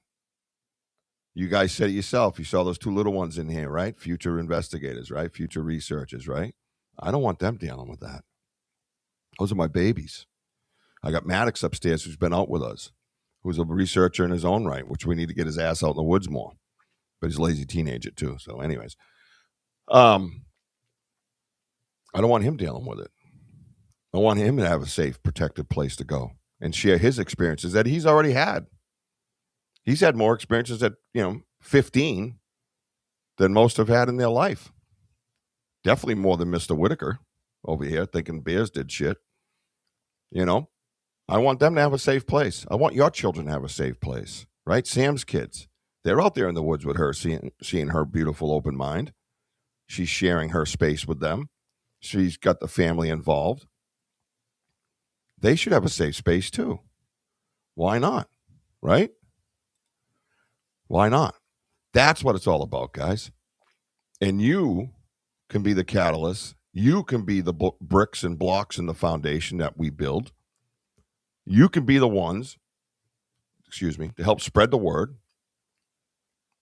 You guys said it yourself. You saw those two little ones in here, right? Future investigators, right? Future researchers, right? I don't want them dealing with that. Those are my babies. I got Maddox upstairs who's been out with us, who's a researcher in his own right, which we need to get his ass out in the woods more. But he's a lazy teenager too. So anyways, I don't want him dealing with it. I want him to have a safe, protected place to go and share his experiences that he's already had. He's had more experiences at, 15 than most have had in their life. Definitely more than Mr. Whitaker over here thinking bears did shit. I want them to have a safe place. I want your children to have a safe place, right? Sam's kids, they're out there in the woods with her, seeing her beautiful open mind. She's sharing her space with them. She's got the family involved. They should have a safe space too. Why not? Right? Why not? That's what it's all about, guys. And you can be the catalyst. You can be the bricks and blocks in the foundation that we build. You can be the ones, to help spread the word,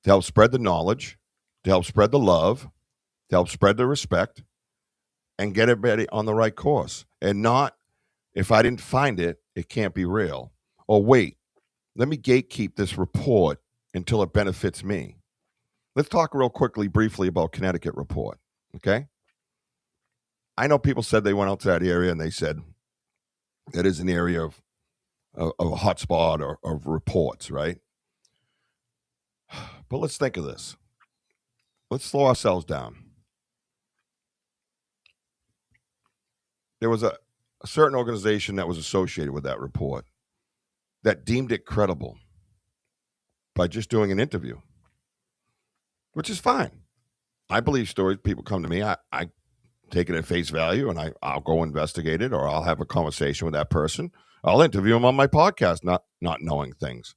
to help spread the knowledge, to help spread the love, to help spread the respect, and get everybody on the right course. And not, if I didn't find it, it can't be real. Or wait, let me gatekeep this report until it benefits me. Let's talk real quickly, briefly about Connecticut report, okay? I know people said they went out to that area and they said that is an area of a hotspot or of reports, right? But let's think of this. Let's slow ourselves down. There was a certain organization that was associated with that report that deemed it credible by just doing an interview, which is fine. I believe stories. People come to me. I take it at face value, and I'll go investigate it, or I'll have a conversation with that person. I'll interview them on my podcast, not knowing things.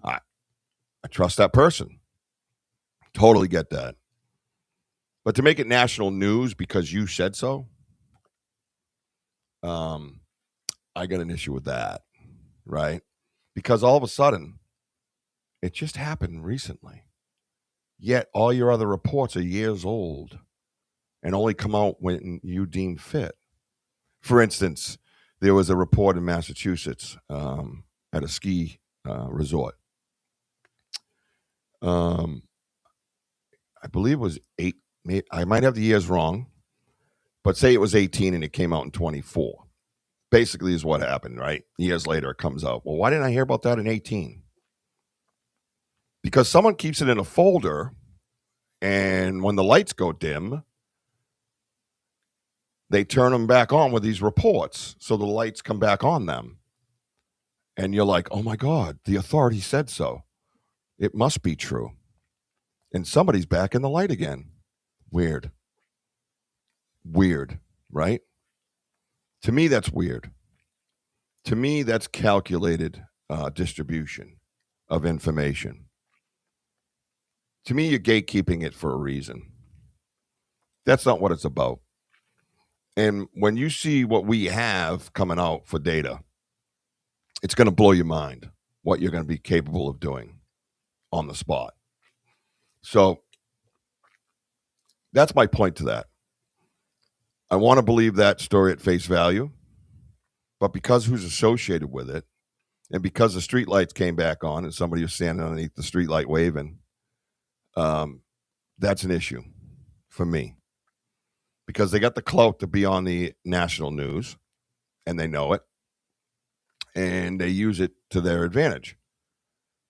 I trust that person. Totally get that. But to make it national news because you said so, I got an issue with that, right? Because all of a sudden, it just happened recently. Yet all your other reports are years old and only come out when you deem fit. For instance, there was a report in Massachusetts at a ski resort. I believe it was 8. I might have the years wrong, but say it was 18 and it came out in 24. Basically is what happened, right? Years later, it comes out. Well, why didn't I hear about that in 18? Because someone keeps it in a folder, and when the lights go dim, they turn them back on with these reports, so the lights come back on them. And you're like, oh my God, the authority said so. It must be true. And somebody's back in the light again. Weird. Weird, right? To me, that's weird. To me, that's calculated distribution of information. To me, you're gatekeeping it for a reason. That's not what it's about. And when you see what we have coming out for data, it's going to blow your mind what you're going to be capable of doing on the spot. So that's my point to that. I want to believe that story at face value, but because who's associated with it, and because the streetlights came back on and somebody was standing underneath the streetlight waving, that's an issue for me. Because they got the clout to be on the national news, and they know it, and they use it to their advantage.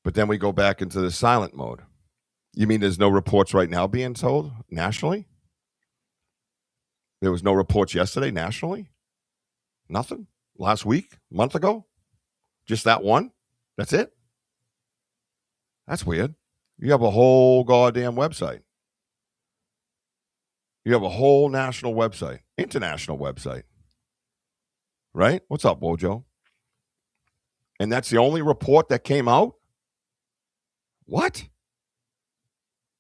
But then we go back into the silent mode. You mean there's no reports right now being told nationally? There was no reports yesterday nationally? Nothing? Last week? Month ago? Just that one? That's it? That's weird. You have a whole goddamn website. You have a whole national website, international website. Right? What's up, Wojo? And that's the only report that came out? What?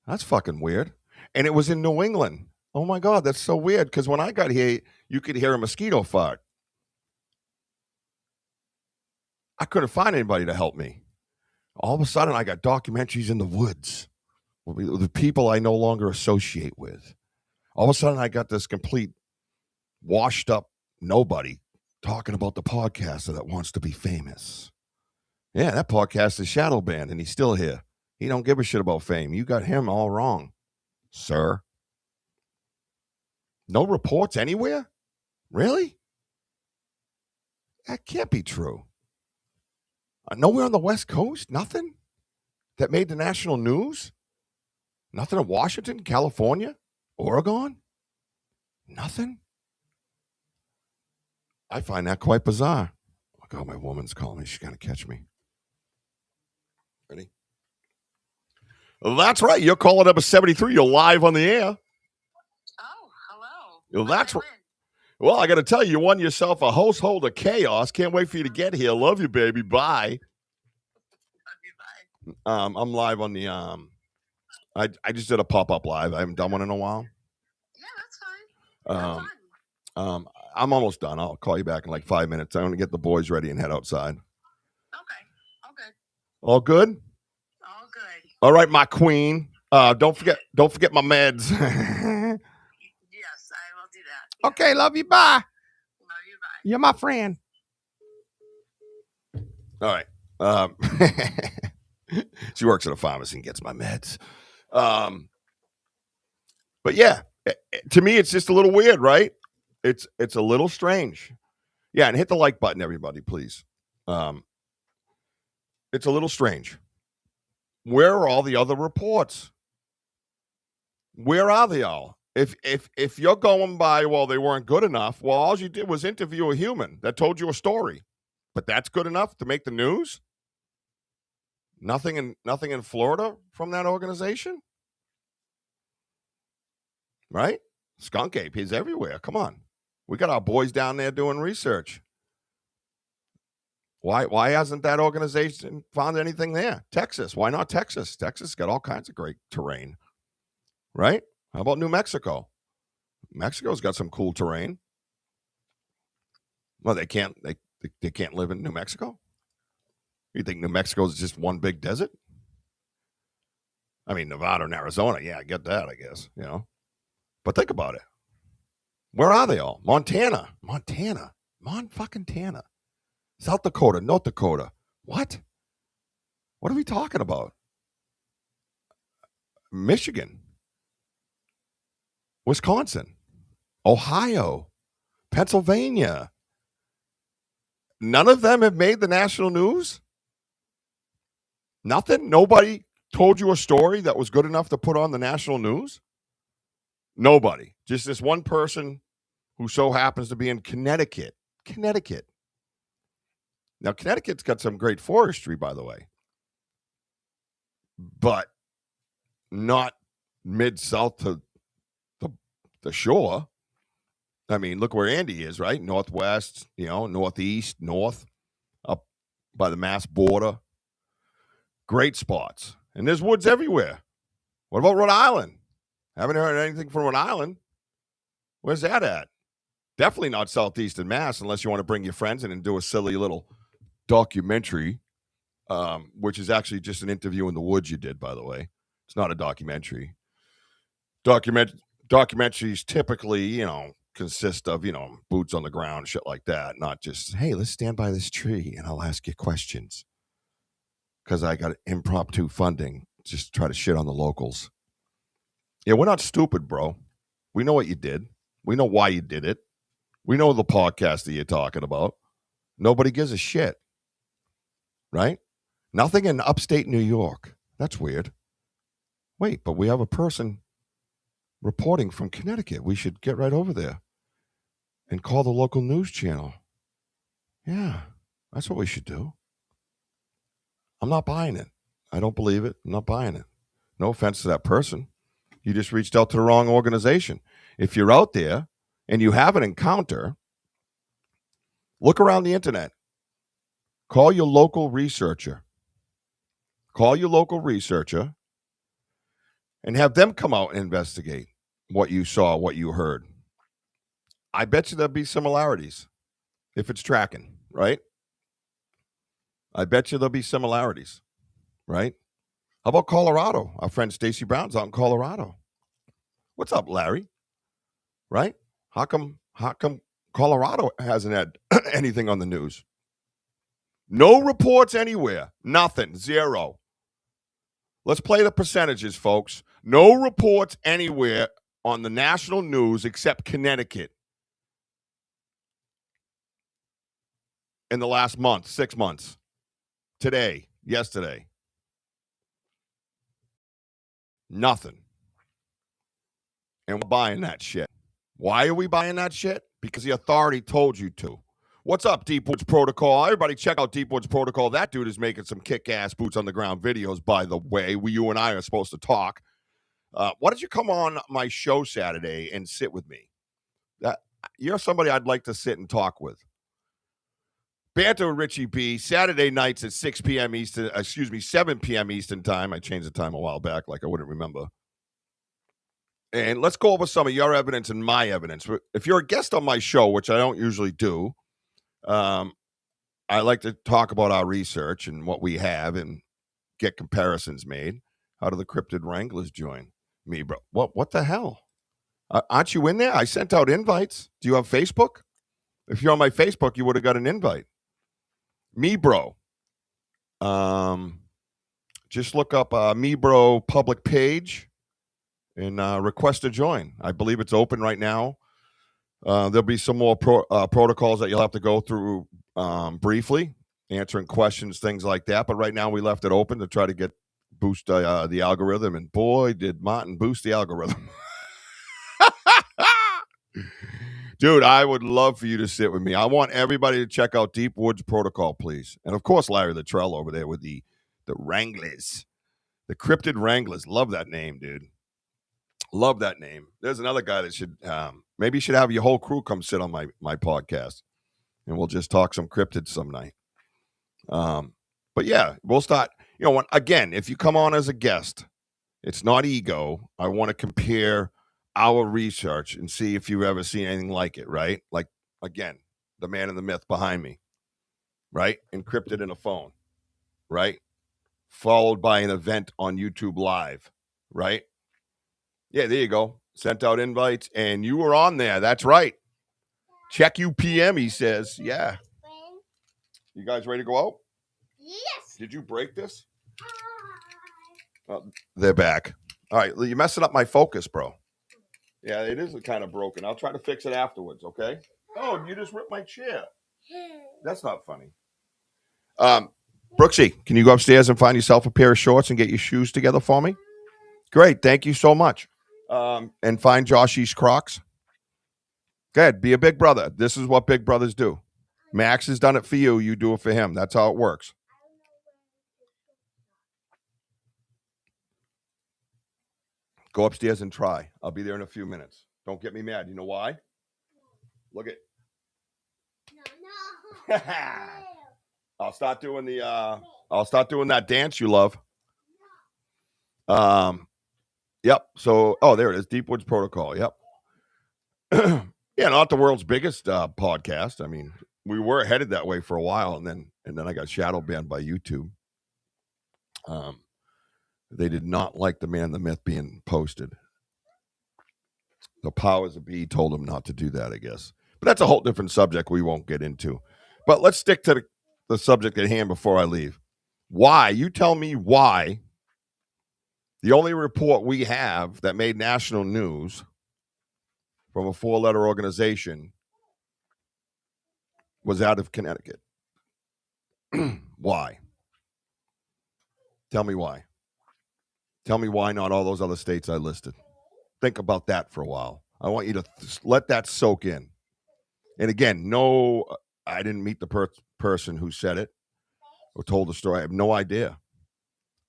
That's fucking weird. And it was in New England. Oh my God, that's so weird. Because when I got here, you could hear a mosquito fart. I couldn't find anybody to help me. All of a sudden, I got documentaries in the woods with the people I no longer associate with. All of a sudden, I got this complete washed up nobody talking about the podcaster that wants to be famous. Yeah, that podcast is shadow banned, and he's still here. He don't give a shit about fame. You got him all wrong, sir. No reports anywhere? Really? That can't be true. Nowhere on the West Coast? Nothing? That made the national news? Nothing in Washington, California, Oregon? Nothing? I find that quite bizarre. Oh, God, my woman's calling me. She's going to catch me. Ready? Well, that's right. You're calling number 73. You're live on the air. Oh, hello. Well, that's right. Well, I got to tell you, you won yourself a household of chaos. Can't wait for you to get here. Love you, baby. Bye. Love you, bye. I'm live on the I just did a pop-up live. I haven't done one in a while. Yeah, that's fine. Have fun. I'm almost done. I'll call you back in like 5 minutes. I'm gonna get the boys ready and head outside. Okay. All good. All good? All good. All right, my queen. Don't forget my meds. Yes, I will do that. Yeah. Okay, love you. Bye. Love you, bye. You're my friend. All right. She works at a pharmacy and gets my meds. But yeah, to me, it's just a little weird, right? It's a little strange. Yeah, and hit the like button, everybody, please. It's a little strange. Where are all the other reports? Where are they all? If you're going by, well, they weren't good enough, well, all you did was interview a human that told you a story. But that's good enough to make the news? Nothing in Florida from that organization? Right? Skunk Ape, he's everywhere. Come on. We got our boys down there doing research. Why hasn't that organization found anything there? Texas. Why not Texas? Texas got all kinds of great terrain. Right? How about New Mexico? Mexico's got some cool terrain. Well, they can't live in New Mexico? You think New Mexico is just one big desert? I mean, Nevada and Arizona, yeah, I get that, I guess, you know. But think about it. Where are they all? Montana. Mon-fucking-Tana. South Dakota, North Dakota. What? What are we talking about? Michigan. Wisconsin. Ohio. Pennsylvania. None of them have made the national news? Nothing? Nobody told you a story that was good enough to put on the national news? Nobody. Just this one person who so happens to be in Connecticut. Now, Connecticut's got some great forestry, by the way, but not mid-south to the shore. I mean, look where Andy is, right? Northwest, northeast, north, up by the Mass border. Great spots. And there's woods everywhere. What about Rhode Island? Haven't heard anything from Rhode Island. Where's that at? Definitely not southeastern Mass, unless you want to bring your friends in and do a silly little documentary, which is actually just an interview in the woods you did, by the way. It's not a documentary. Documentaries typically, consist of, boots on the ground, shit like that. Not just, hey, let's stand by this tree and I'll ask you questions. Because I got impromptu funding just to try to shit on the locals. Yeah, we're not stupid, bro. We know what you did. We know why you did it. We know the podcast that you're talking about. Nobody gives a shit. Right? Nothing in upstate New York. That's weird. Wait, but we have a person reporting from Connecticut. We should get right over there and call the local news channel. Yeah, that's what we should do. I'm not buying it. I don't believe it. I'm not buying it. No offense to that person. You just reached out to the wrong organization. If you're out there and you have an encounter, look around the internet. Call your local researcher. And have them come out and investigate what you saw, what you heard. I bet you there'll be similarities if it's tracking, right? I bet you there'll be similarities. right? How about Colorado? Our friend Stacey Brown's out in Colorado. What's up, Larry? Right? How come Colorado hasn't had anything on the news? No reports anywhere. Nothing. Zero. Let's play the percentages, folks. No reports anywhere on the national news except Connecticut in the last month, 6 months. Today, yesterday. Nothing. And we're buying that shit. Why are we buying that shit? Because the authority told you to. What's up, Deep Woods Protocol? Everybody check out Deep Woods Protocol. That dude is making some kick-ass boots on the ground videos, by the way. You and I are supposed to talk. Why don't you come on my show Saturday and sit with me? You're somebody I'd like to sit and talk with. Banter with Richie B, Saturday nights at 7 p.m. Eastern time. I changed the time a while back like I wouldn't remember. And let's go over some of your evidence and my evidence. If you're a guest on my show, which I don't usually do, I like to talk about our research and what we have and get comparisons made. How do the Cryptid Wranglers join me, bro? What the hell? Aren't you in there? I sent out invites. Do you have Facebook? If you're on my Facebook, you would have got an invite. Me, bro. Just look up Me Bro public page and request to join. I believe it's open right now. There'll be some more protocols that you'll have to go through briefly, answering questions, things like that. But right now we left it open to try to boost the algorithm. And boy, did Martin boost the algorithm. Dude, I would love for you to sit with me. I want everybody to check out Deep Woods Protocol, please. And, of course, Larry Luttrell over there with the Wranglers. The Cryptid Wranglers. Love that name, dude. Love that name. There's another guy that should maybe you should have your whole crew come sit on my podcast. And we'll just talk some cryptids some night. But, yeah, we'll start. Again, if you come on as a guest, it's not ego. I want to compare our research and see if you've ever seen anything like it, right? Like, again, the man and the myth behind me, right? Encrypted in a phone, right? Followed by an event on YouTube Live, right? Yeah, there you go. Sent out invites, and you were on there. That's right. Check UPM, he says. Yeah. You guys ready to go out? Yes. Did you break this? They're back. All right, you're messing up my focus, bro. Yeah, it is kind of broken. I'll try to fix it afterwards, okay? Oh, you just ripped my chair. That's not funny. Brooksy, can you go upstairs and find yourself a pair of shorts and get your shoes together for me? Great, thank you so much. And find Joshy's Crocs. Good, be a big brother. This is what big brothers do. Max has done it for you. You do it for him. That's how it works. Go upstairs and try. I'll be there in a few minutes. Don't get me mad. You know why? Look at. No. I'll start doing that dance you love. Yep. So, there it is. Deep Woods Protocol. Yep. Yeah, not the world's biggest podcast. I mean, we were headed that way for a while, and then I got shadow banned by YouTube. They did not like the man, the myth being posted. The powers that be told him not to do that, I guess. But that's a whole different subject we won't get into. But let's stick to the subject at hand before I leave. Why? You tell me why the only report we have that made national news from a 4-letter organization was out of Connecticut. Why? Tell me why. Tell me why not all those other states I listed. Think about that for a while. I want you to let that soak in. And again, no, I didn't meet the person who said it or told the story. I have no idea.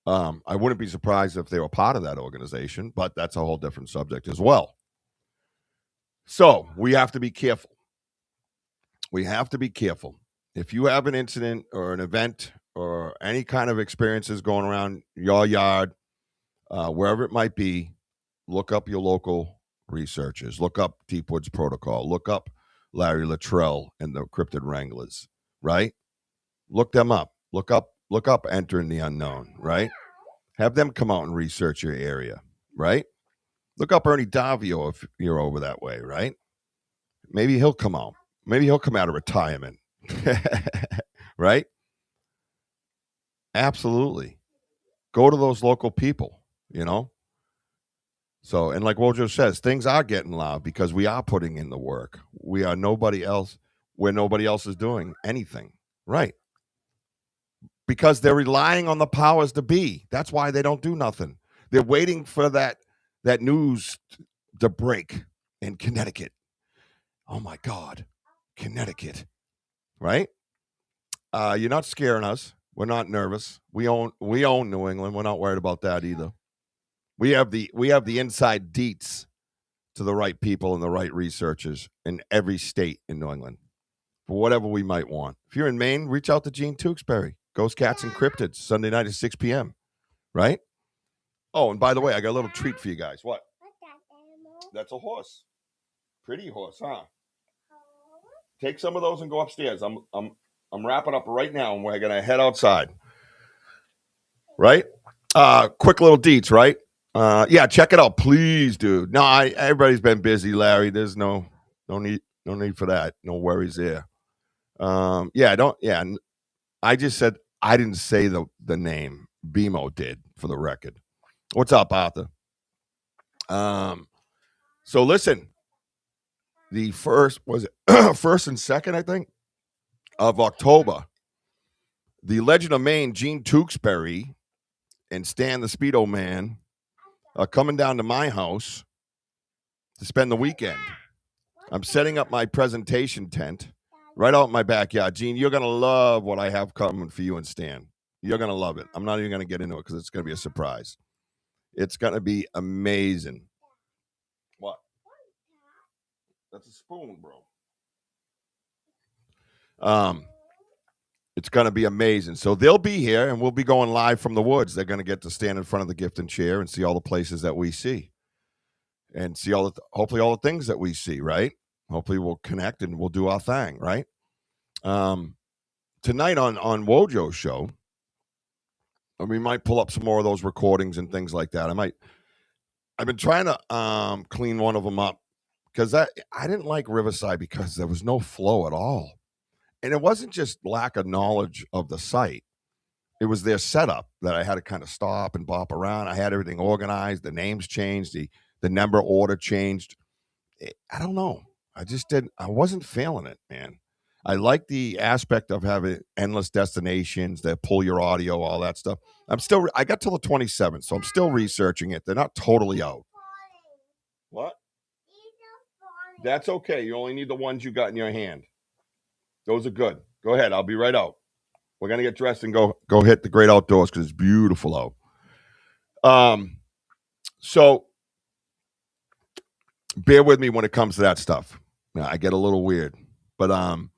I wouldn't be surprised if they were part of that organization, but that's a whole different subject as well. So we have to be careful. We have to be careful. If you have an incident or an event or any kind of experiences going around your yard, wherever it might be, look up your local researchers. Look up Deep Woods Protocol. Look up Larry Luttrell and the Cryptid Wranglers, right? Look them up. Look up Look up Entering the Unknown, right? Have them come out and research your area, right? Look up Ernie Davio if you're over that way, right? Maybe he'll come out. Maybe he'll come out of retirement, right? Absolutely. Go to those local people, you know? So, and like Wojo says, things are getting loud because we are putting in the work. We are nobody else where nobody else is doing anything, right? Because they're relying on the powers to be. That's why they don't do nothing. They're waiting for that news to break in Connecticut. Oh my God, Connecticut, right? You're not scaring us. We're not nervous. We own New England. We're not worried about that either. We have the inside deets to the right people and the right researchers in every state in New England for whatever we might want. If you're in Maine, reach out to Gene Tewksbury. Ghost Cats and Cryptids, Sunday night at 6 p.m. Right? Oh, and by the way, I got a little treat for you guys. What? What's that animal? That's a horse. Pretty horse, huh? Take some of those and go upstairs. I'm wrapping up right now, and we're gonna head outside. Right? Quick little deets, right? Yeah, check it out, please, dude. No, everybody's been busy, Larry. There's no need for that. No worries there. I just said I didn't say the name. BMO did, for the record. What's up, Arthur? So listen, the first and 2nd, I think, of October, the Legend of Maine, Gene Tewksbury and Stan the Speedo Man are coming down to my house to spend the weekend. I'm setting up my presentation tent right out in my backyard. Gene, you're going to love what I have coming for you and Stan. You're going to love it. I'm not even going to get into it because it's going to be a surprise. It's going to be amazing. What? That's a spoon, bro. It's going to be amazing. So they'll be here, and we'll be going live from the woods. They're going to get to stand in front of the gift and chair and see all the places that we see and see hopefully all the things that we see, right? Hopefully we'll connect and we'll do our thing, right? Tonight on Wojo's show, we might pull up some more of those recordings and things like that. I've been trying to clean one of them up because I didn't like Riverside because there was no flow at all. And it wasn't just lack of knowledge of the site. It was their setup that I had to kind of stop and bop around. I had everything organized. The names changed. The number order changed. I don't know. I wasn't feeling it, man. I like the aspect of having endless destinations that pull your audio, all that stuff. I got till the 27th, so I'm still researching it. They're not totally out. What? That's okay. You only need the ones you got in your hand. Those are good. Go ahead. I'll be right out. We're going to get dressed and go hit the great outdoors because it's beautiful out. So bear with me when it comes to that stuff. I get a little weird, but I'm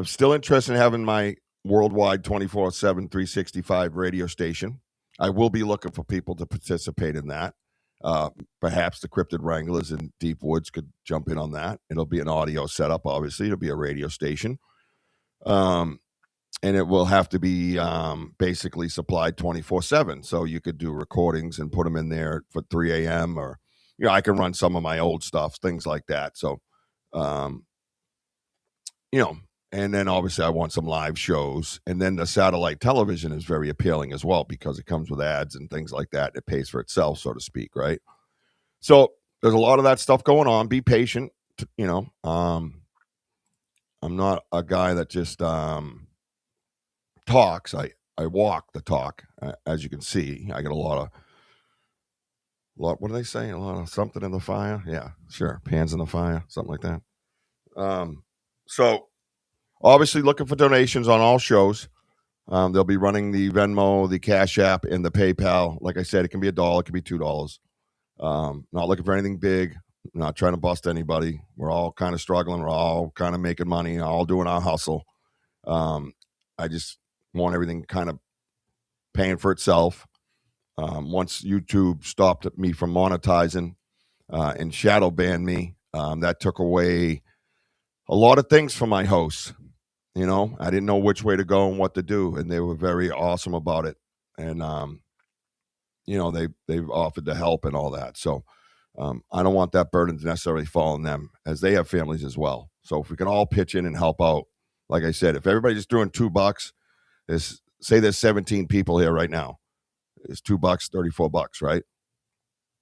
still interested in having my worldwide 24/7, 365 radio station. I will be looking for people to participate in that. Perhaps the Cryptid Wranglers in Deep Woods could jump in on that. It'll be an audio setup, obviously. It'll be a radio station. And it will have to be basically supplied 24/7. So you could do recordings and put them in there for 3 a.m. or, I can run some of my old stuff, things like that. So, and then obviously I want some live shows. And then the satellite television is very appealing as well because it comes with ads and things like that. It pays for itself, so to speak, right? So there's a lot of that stuff going on. Be patient, I'm not a guy that just talks. I walk the talk, as you can see. I got a lot, what do they say? A lot of something in the fire? Yeah, sure. Pans in the fire, something like that. So obviously looking for donations on all shows. They'll be running the Venmo, the Cash App, and the PayPal. Like I said, it can be $1, it can be $2. Not looking for anything big. Not trying to bust anybody. We're all kind of struggling. We're all kind of making money, all doing our hustle. I just want everything kind of paying for itself. Once YouTube stopped me from monetizing and shadow banned me, that took away a lot of things from my hosts. You know, I didn't know which way to go and what to do, and they were very awesome about it. And you know, they've offered to help and all that. So I don't want that burden to necessarily fall on them, as they have families as well. So if we can all pitch in and help out, like I said, if everybody just doing $2, say there's 17 people here right now, it's $2, $34, right?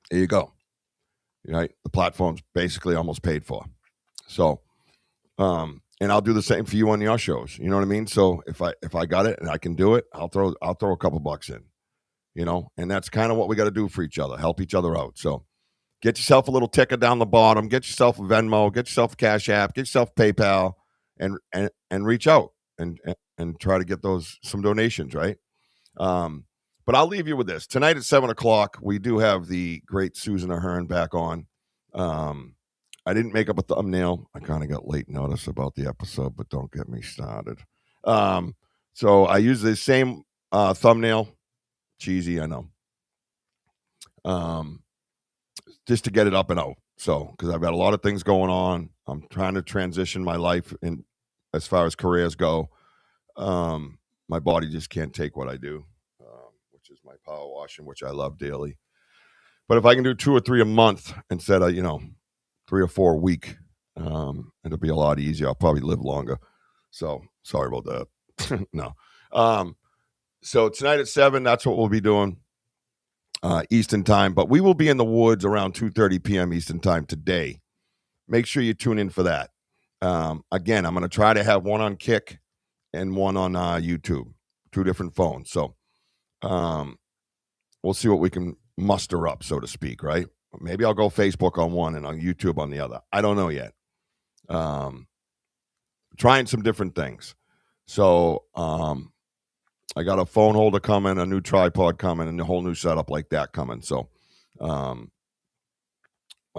There you go. Right, the platform's basically almost paid for. So, and I'll do the same for you on your shows. You know what I mean? So if I got it and I can do it, I'll throw a couple bucks in. You know, and that's kind of what we got to do for each other, help each other out. So get yourself a little ticker down the bottom, get yourself a Venmo, get yourself a Cash App, get yourself PayPal, and reach out and try to get some donations, right? But I'll leave you with this. Tonight at 7:00, we do have the great Susan Ahern back on. I didn't make up a thumbnail. I kind of got late notice about the episode, but don't get me started. So I use the same thumbnail. Cheesy, I know. Just to get it up and out. So, because I've got a lot of things going on. I'm trying to transition my life in as far as careers go. My body just can't take what I do, which is my power washing, which I love daily. But if I can do 2 or 3 a month instead of 3 or 4 a week, it'll be a lot easier. I'll probably live longer. So sorry about that. No. So tonight at 7, that's what we'll be doing, Eastern time. But we will be in the woods around 2:30 p.m. Eastern time today. Make sure you tune in for that. Again, I'm going to try to have one on Kick and one on YouTube, 2 different phones. So we'll see what we can muster up, so to speak, right? Maybe I'll go Facebook on one and on YouTube on the other. I don't know yet. Trying some different things. So I got a phone holder coming, a new tripod coming, and a whole new setup like that coming. So my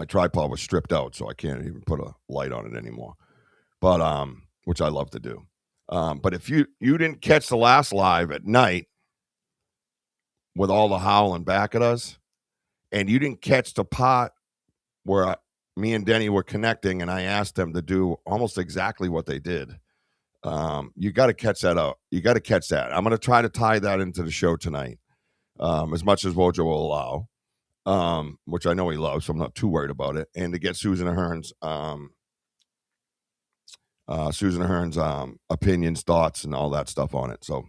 tripod was stripped out, so I can't even put a light on it anymore. But which I love to do. But if you didn't catch the last live at night with all the howling back at us, and you didn't catch the part where me and Denny were connecting, and I asked them to do almost exactly what they did. You got to catch that out. You got to catch that. I'm going to try to tie that into the show tonight, as much as Wojo will allow, which I know he loves, so I'm not too worried about it. And to get Susan Ahern's opinions, thoughts, and all that stuff on it. So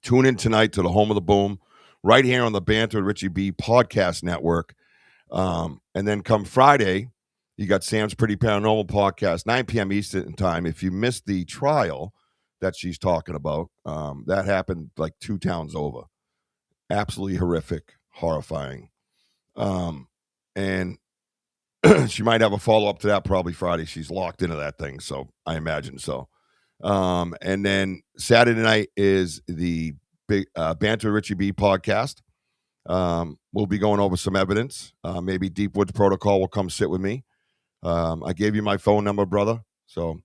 tune in tonight to the Home of the Boom, right here on the Banter with Richie B podcast network. And then come Friday, you got Sam's Pretty Paranormal podcast, 9 p.m. Eastern time. If you missed the trial that she's talking about, that happened like 2 towns over. Absolutely horrific, horrifying. And she might have a follow-up to that probably Friday. She's locked into that thing, so I imagine so. And then Saturday night is the big Banter Richie B podcast. We'll be going over some evidence. Maybe Deep Woods Protocol will come sit with me. I gave you my phone number, brother. So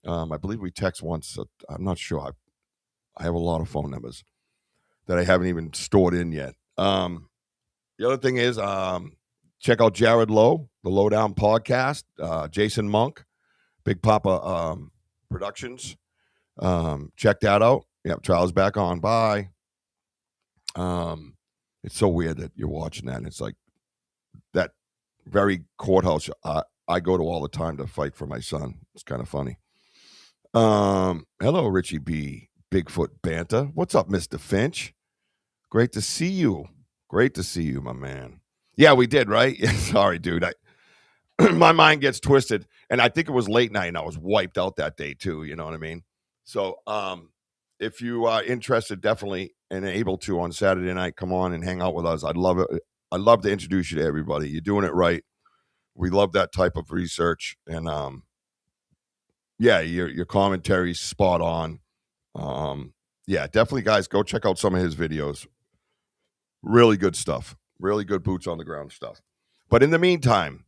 I believe we text once. I'm not sure. I have a lot of phone numbers that I haven't even stored in yet. The other thing is check out Jared Lowe, the Lowdown podcast. Jason Monk, Big Papa Productions. Check that out. Yep, Charles back on. Bye. It's so weird that you're watching that. And it's like that very courthouse I go to all the time to fight for my son. It's kind of funny. Hello, Richie B. Bigfoot Banter. What's up, Mr. Finch? Great to see you. Great to see you, my man. Yeah, we did, right? Sorry, dude. My mind gets twisted. And I think it was late night and I was wiped out that day too. You know what I mean? So if you are interested, definitely, and able to on Saturday night, come on and hang out with us. I'd love it. I'd love to introduce you to everybody. You're doing it right. We love that type of research. And yeah, your commentary's spot on. Yeah, definitely, guys, go check out some of his videos. Really good stuff. Really good boots on the ground stuff. But in the meantime,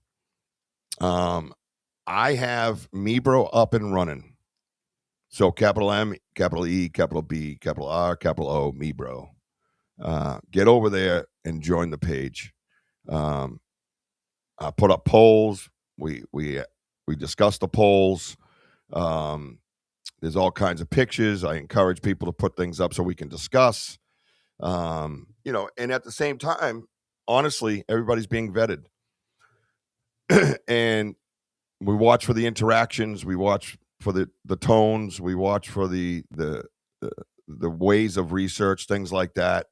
I have Mebro up and running. So capital M, capital E, capital B, capital R, capital O, Mebro. Get over there and join the page. I put up polls. We discussed the polls. There's There's all kinds of pictures. I encourage people to put things up so we can discuss. You know, and at the same time, honestly, everybody's being vetted. And we watch for the interactions, we watch for the tones, we watch for the ways of research, things like that.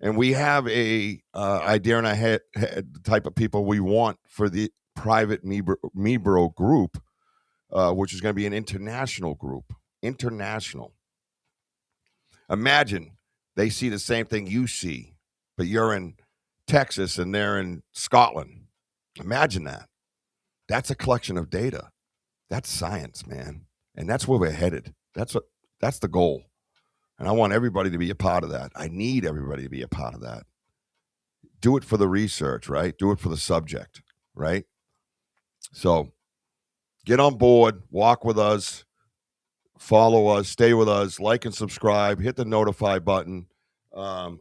And we have a idea in our head the type of people we want for the private Mebro group, which is going to be an international group. International. Imagine they see the same thing you see, but you're in Texas and they're in Scotland. Imagine that. That's a collection of data. That's science, man. And that's where we're headed. That's the goal. And I want everybody to be a part of that. I need everybody to be a part of that. Do it for the research, right? Do it for the subject, right? So get on board, walk with us, follow us, stay with us, like and subscribe, hit the notify button on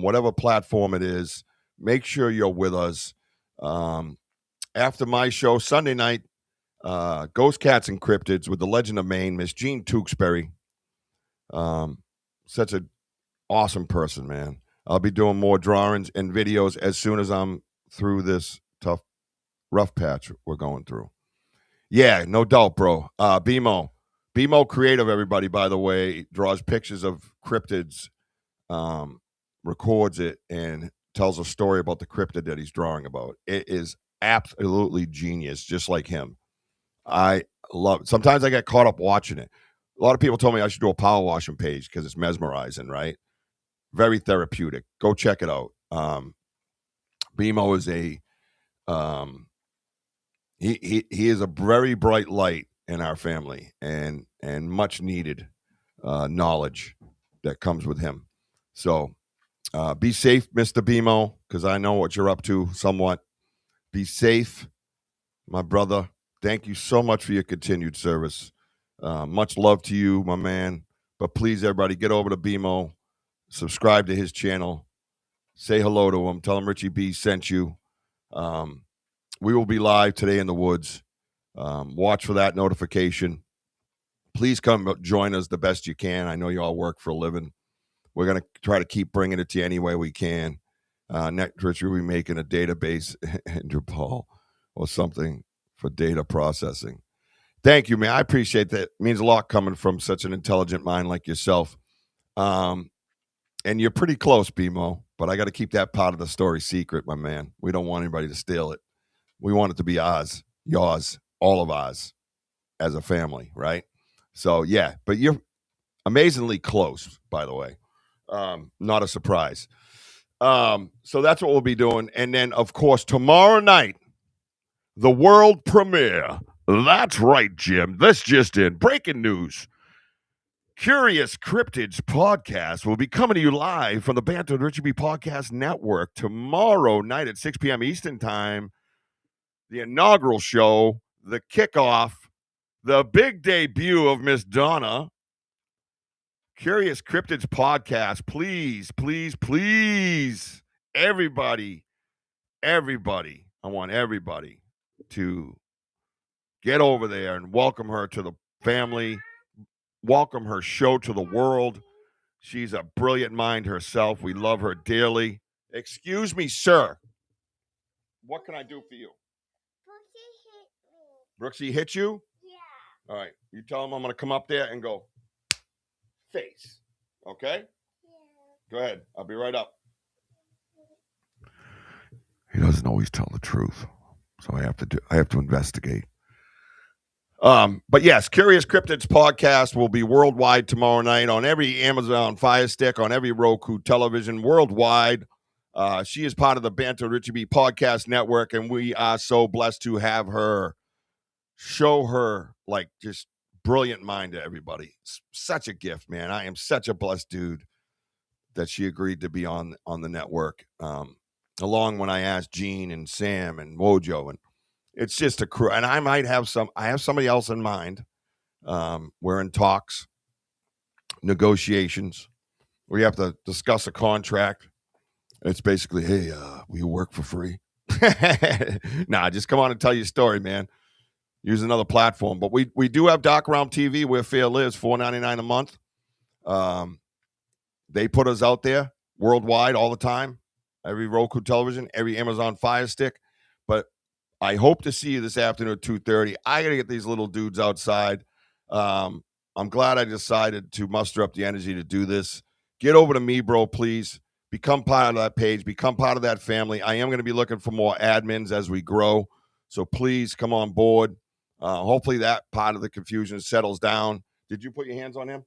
whatever platform it is. Make sure you're with us. After my show, Sunday night, Ghost Cats and Cryptids with the Legend of Maine, Miss Jean Tewksbury. Such an awesome person, man. I'll be doing more drawings and videos as soon as I'm through this rough patch we're going through. Yeah, no doubt, bro. BMO Creative, everybody, by the way, draws pictures of cryptids, records it, and tells a story about the cryptid that he's drawing about. It is absolutely genius, just like him. I love it. Sometimes I get caught up watching it. A lot of people told me I should do a power washing page because it's mesmerizing, right? Very therapeutic. Go check it out. BMO is he is a very bright light in our family and much needed knowledge that comes with him. So be safe, Mr. BMO, because I know what you're up to somewhat. Be safe, my brother. Thank you so much for your continued service. Much love to you, my man. But please, everybody, get over to BMO, subscribe to his channel, say hello to him, tell him Richie B sent you. We will be live today in the woods. Watch for that notification. Please come join us the best you can. I know you all work for a living. We're going to try to keep bringing it to you any way we can. Next, Richie will be making a database, Andrew Paul, or something for data processing. Thank you, man. I appreciate that. It means a lot coming from such an intelligent mind like yourself. And you're pretty close, BMO, but I got to keep that part of the story secret, my man. We don't want anybody to steal it. We want it to be ours, yours, all of ours as a family, right? So, yeah, but you're amazingly close, by the way. Not a surprise. So that's what we'll be doing. And then, of course, tomorrow night, the world premiere. That's right, Jim. This just in. Breaking news. Curious Cryptids podcast will be coming to you live from the Banter and Richie B Podcast Network tomorrow night at 6 p.m. Eastern Time. The inaugural show, the kickoff, the big debut of Miss Donna. Curious Cryptids podcast. Please, please, please, everybody, I want everybody to get over there and welcome her to the family, welcome her show to the world. She's a brilliant mind herself. We love her dearly. Excuse me, sir. What can I do for you? Brooksy hit you? Yeah. All right. You tell him I'm going to come up there and go face. Okay? Yeah. Go ahead. I'll be right up. He doesn't always tell the truth, so I have to investigate. But yes, Curious Cryptids podcast will be worldwide tomorrow night on every Amazon Fire Stick, on every Roku television worldwide. She is part of the Banter Richie B Podcast Network, and we are so blessed to have her show her like just brilliant mind to everybody. Such a gift, man. I am such a blessed dude that she agreed to be on the network. Along when I asked Gene and Sam and Wojo, and it's just a crew. And I have somebody else in mind. We're in talks, negotiations. We have to discuss a contract. It's basically, hey, will you work for free? Nah, just come on and tell your story, man. use another platform. But we do have Dark Realm TV where Fear lives, $4.99 a month. They put us out there worldwide all the time. Every Roku television, every Amazon Fire Stick. But I hope to see you this afternoon at 2:30. I got to get these little dudes outside. I'm glad I decided to muster up the energy to do this. Get over to me, bro, please. Become part of that page. Become part of that family. I am going to be looking for more admins as we grow. So please come on board. Hopefully that part of the confusion settles down. Did you put your hands on him?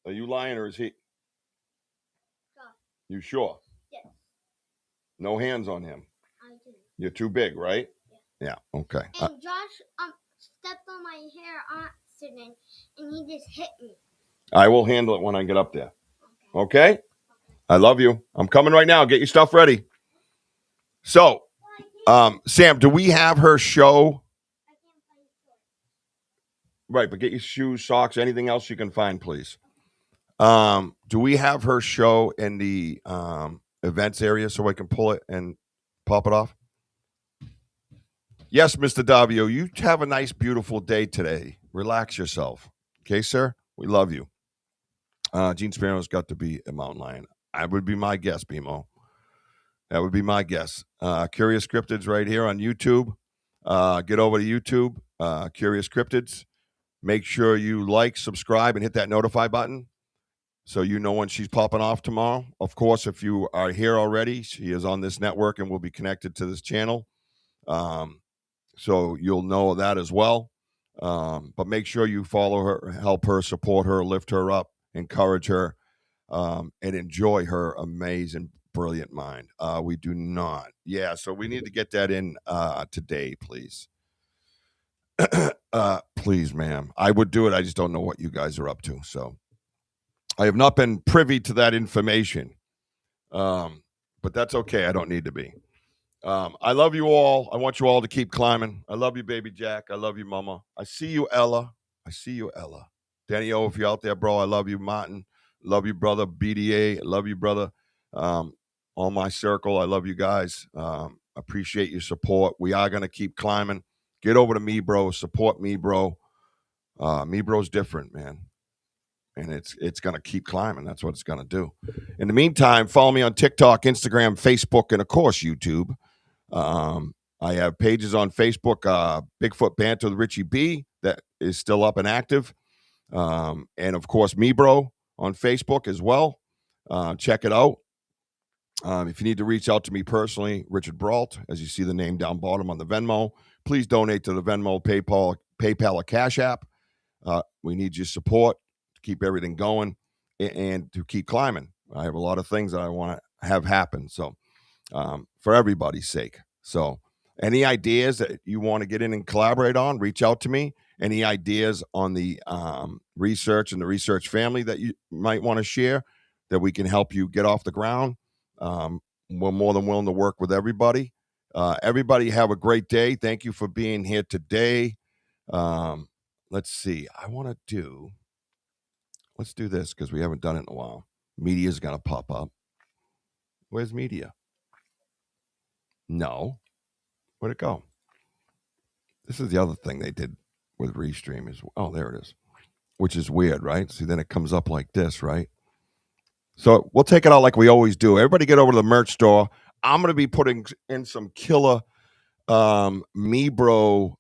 Are you lying or is he? Sure. You sure? Yes. No hands on him. I do. You're too big, right? Yeah. Okay. And Josh stepped on my hair on accident, and he just hit me. I will handle it when I get up there. Okay? I love you. I'm coming right now. Get your stuff ready. So, Sam, do we have her show? I can't find it. Right, but get your shoes, socks, anything else you can find, please. Do we have her show in the events area so I can pull it and pop it off? Yes, Mr. Davio, you have a nice, beautiful day today. Relax yourself. Okay, sir? We love you. Gene Sparrow's got to be a mountain lion. I would be my guess, BMO. That would be my guess. Curious Cryptids right here on YouTube. Get over to YouTube, Curious Cryptids. Make sure you like, subscribe, and hit that notify button so you know when she's popping off tomorrow. Of course, if you are here already, she is on this network and will be connected to this channel. So you'll know that as well. But make sure you follow her, help her, support her, lift her up, encourage her, and enjoy her amazing, brilliant mind. We do not. Yeah, so we need to get that in today, please. Please, ma'am. I would do it. I just don't know what you guys are up to. So I have not been privy to that information. But that's okay. I don't need to be. I love you all. I want you all to keep climbing. I love you, baby Jack. I love you, mama. I see you, Ella. I see you, Ella. Danny O, if you're out there, bro, I love you, Martin. Love you, brother. BDA, I love you, brother. All my circle, I love you guys. Appreciate your support. We are going to keep climbing. Get over to me, bro. Support me, bro. Me, bro's different, man. And it's going to keep climbing. That's what it's going to do. In the meantime, follow me on TikTok, Instagram, Facebook, and, of course, YouTube. I have pages on Facebook, Bigfoot Banter with Richie B, that is still up and active. And, of course, me, bro, on Facebook as well. Check it out. If you need to reach out to me personally, Richard Brault, as you see the name down bottom on the Venmo, please donate to the Venmo, PayPal, or Cash App. We need your support to keep everything going and to keep climbing. I have a lot of things that I want to have happen. So for everybody's sake. So any ideas that you want to get in and collaborate on, reach out to me. Any ideas on the research and the research family that you might want to share that we can help you get off the ground? We're more than willing to work with everybody. Everybody have a great day. Thank you for being here today. Let's see. Let's do this because we haven't done it in a while. Media's going to pop up. Where's media? No. Where'd it go? This is the other thing they did with Restream is, oh, there it is, which is weird, right? See, then it comes up like this, right? So we'll take it out like we always do. Everybody get over to the merch store. I'm going to be putting in some killer Me Bro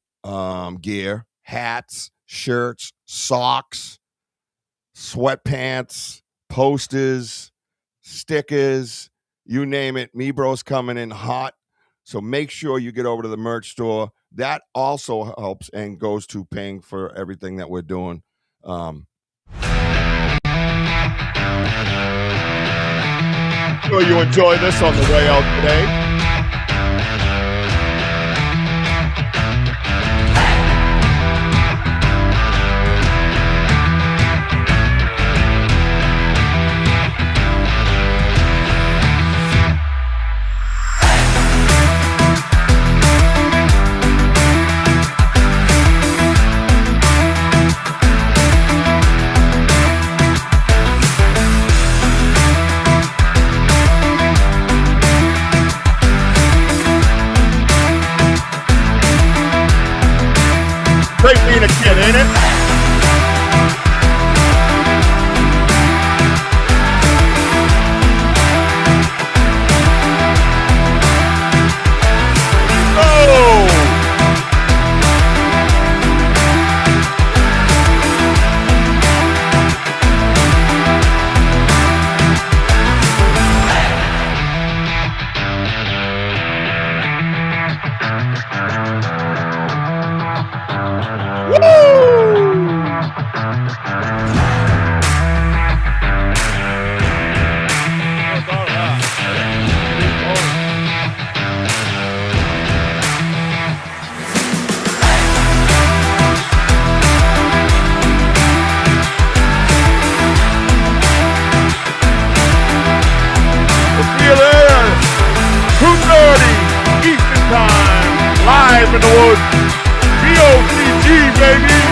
gear, hats, shirts, socks, sweatpants, posters, stickers, you name it. Me Bro's coming in hot. So make sure you get over to the merch store. That also helps and goes to paying for everything that we're doing. Sure you enjoy this on the way out today. great being a kid, ain't it? Oh! Eastern time, live in the woods, BOCG, baby.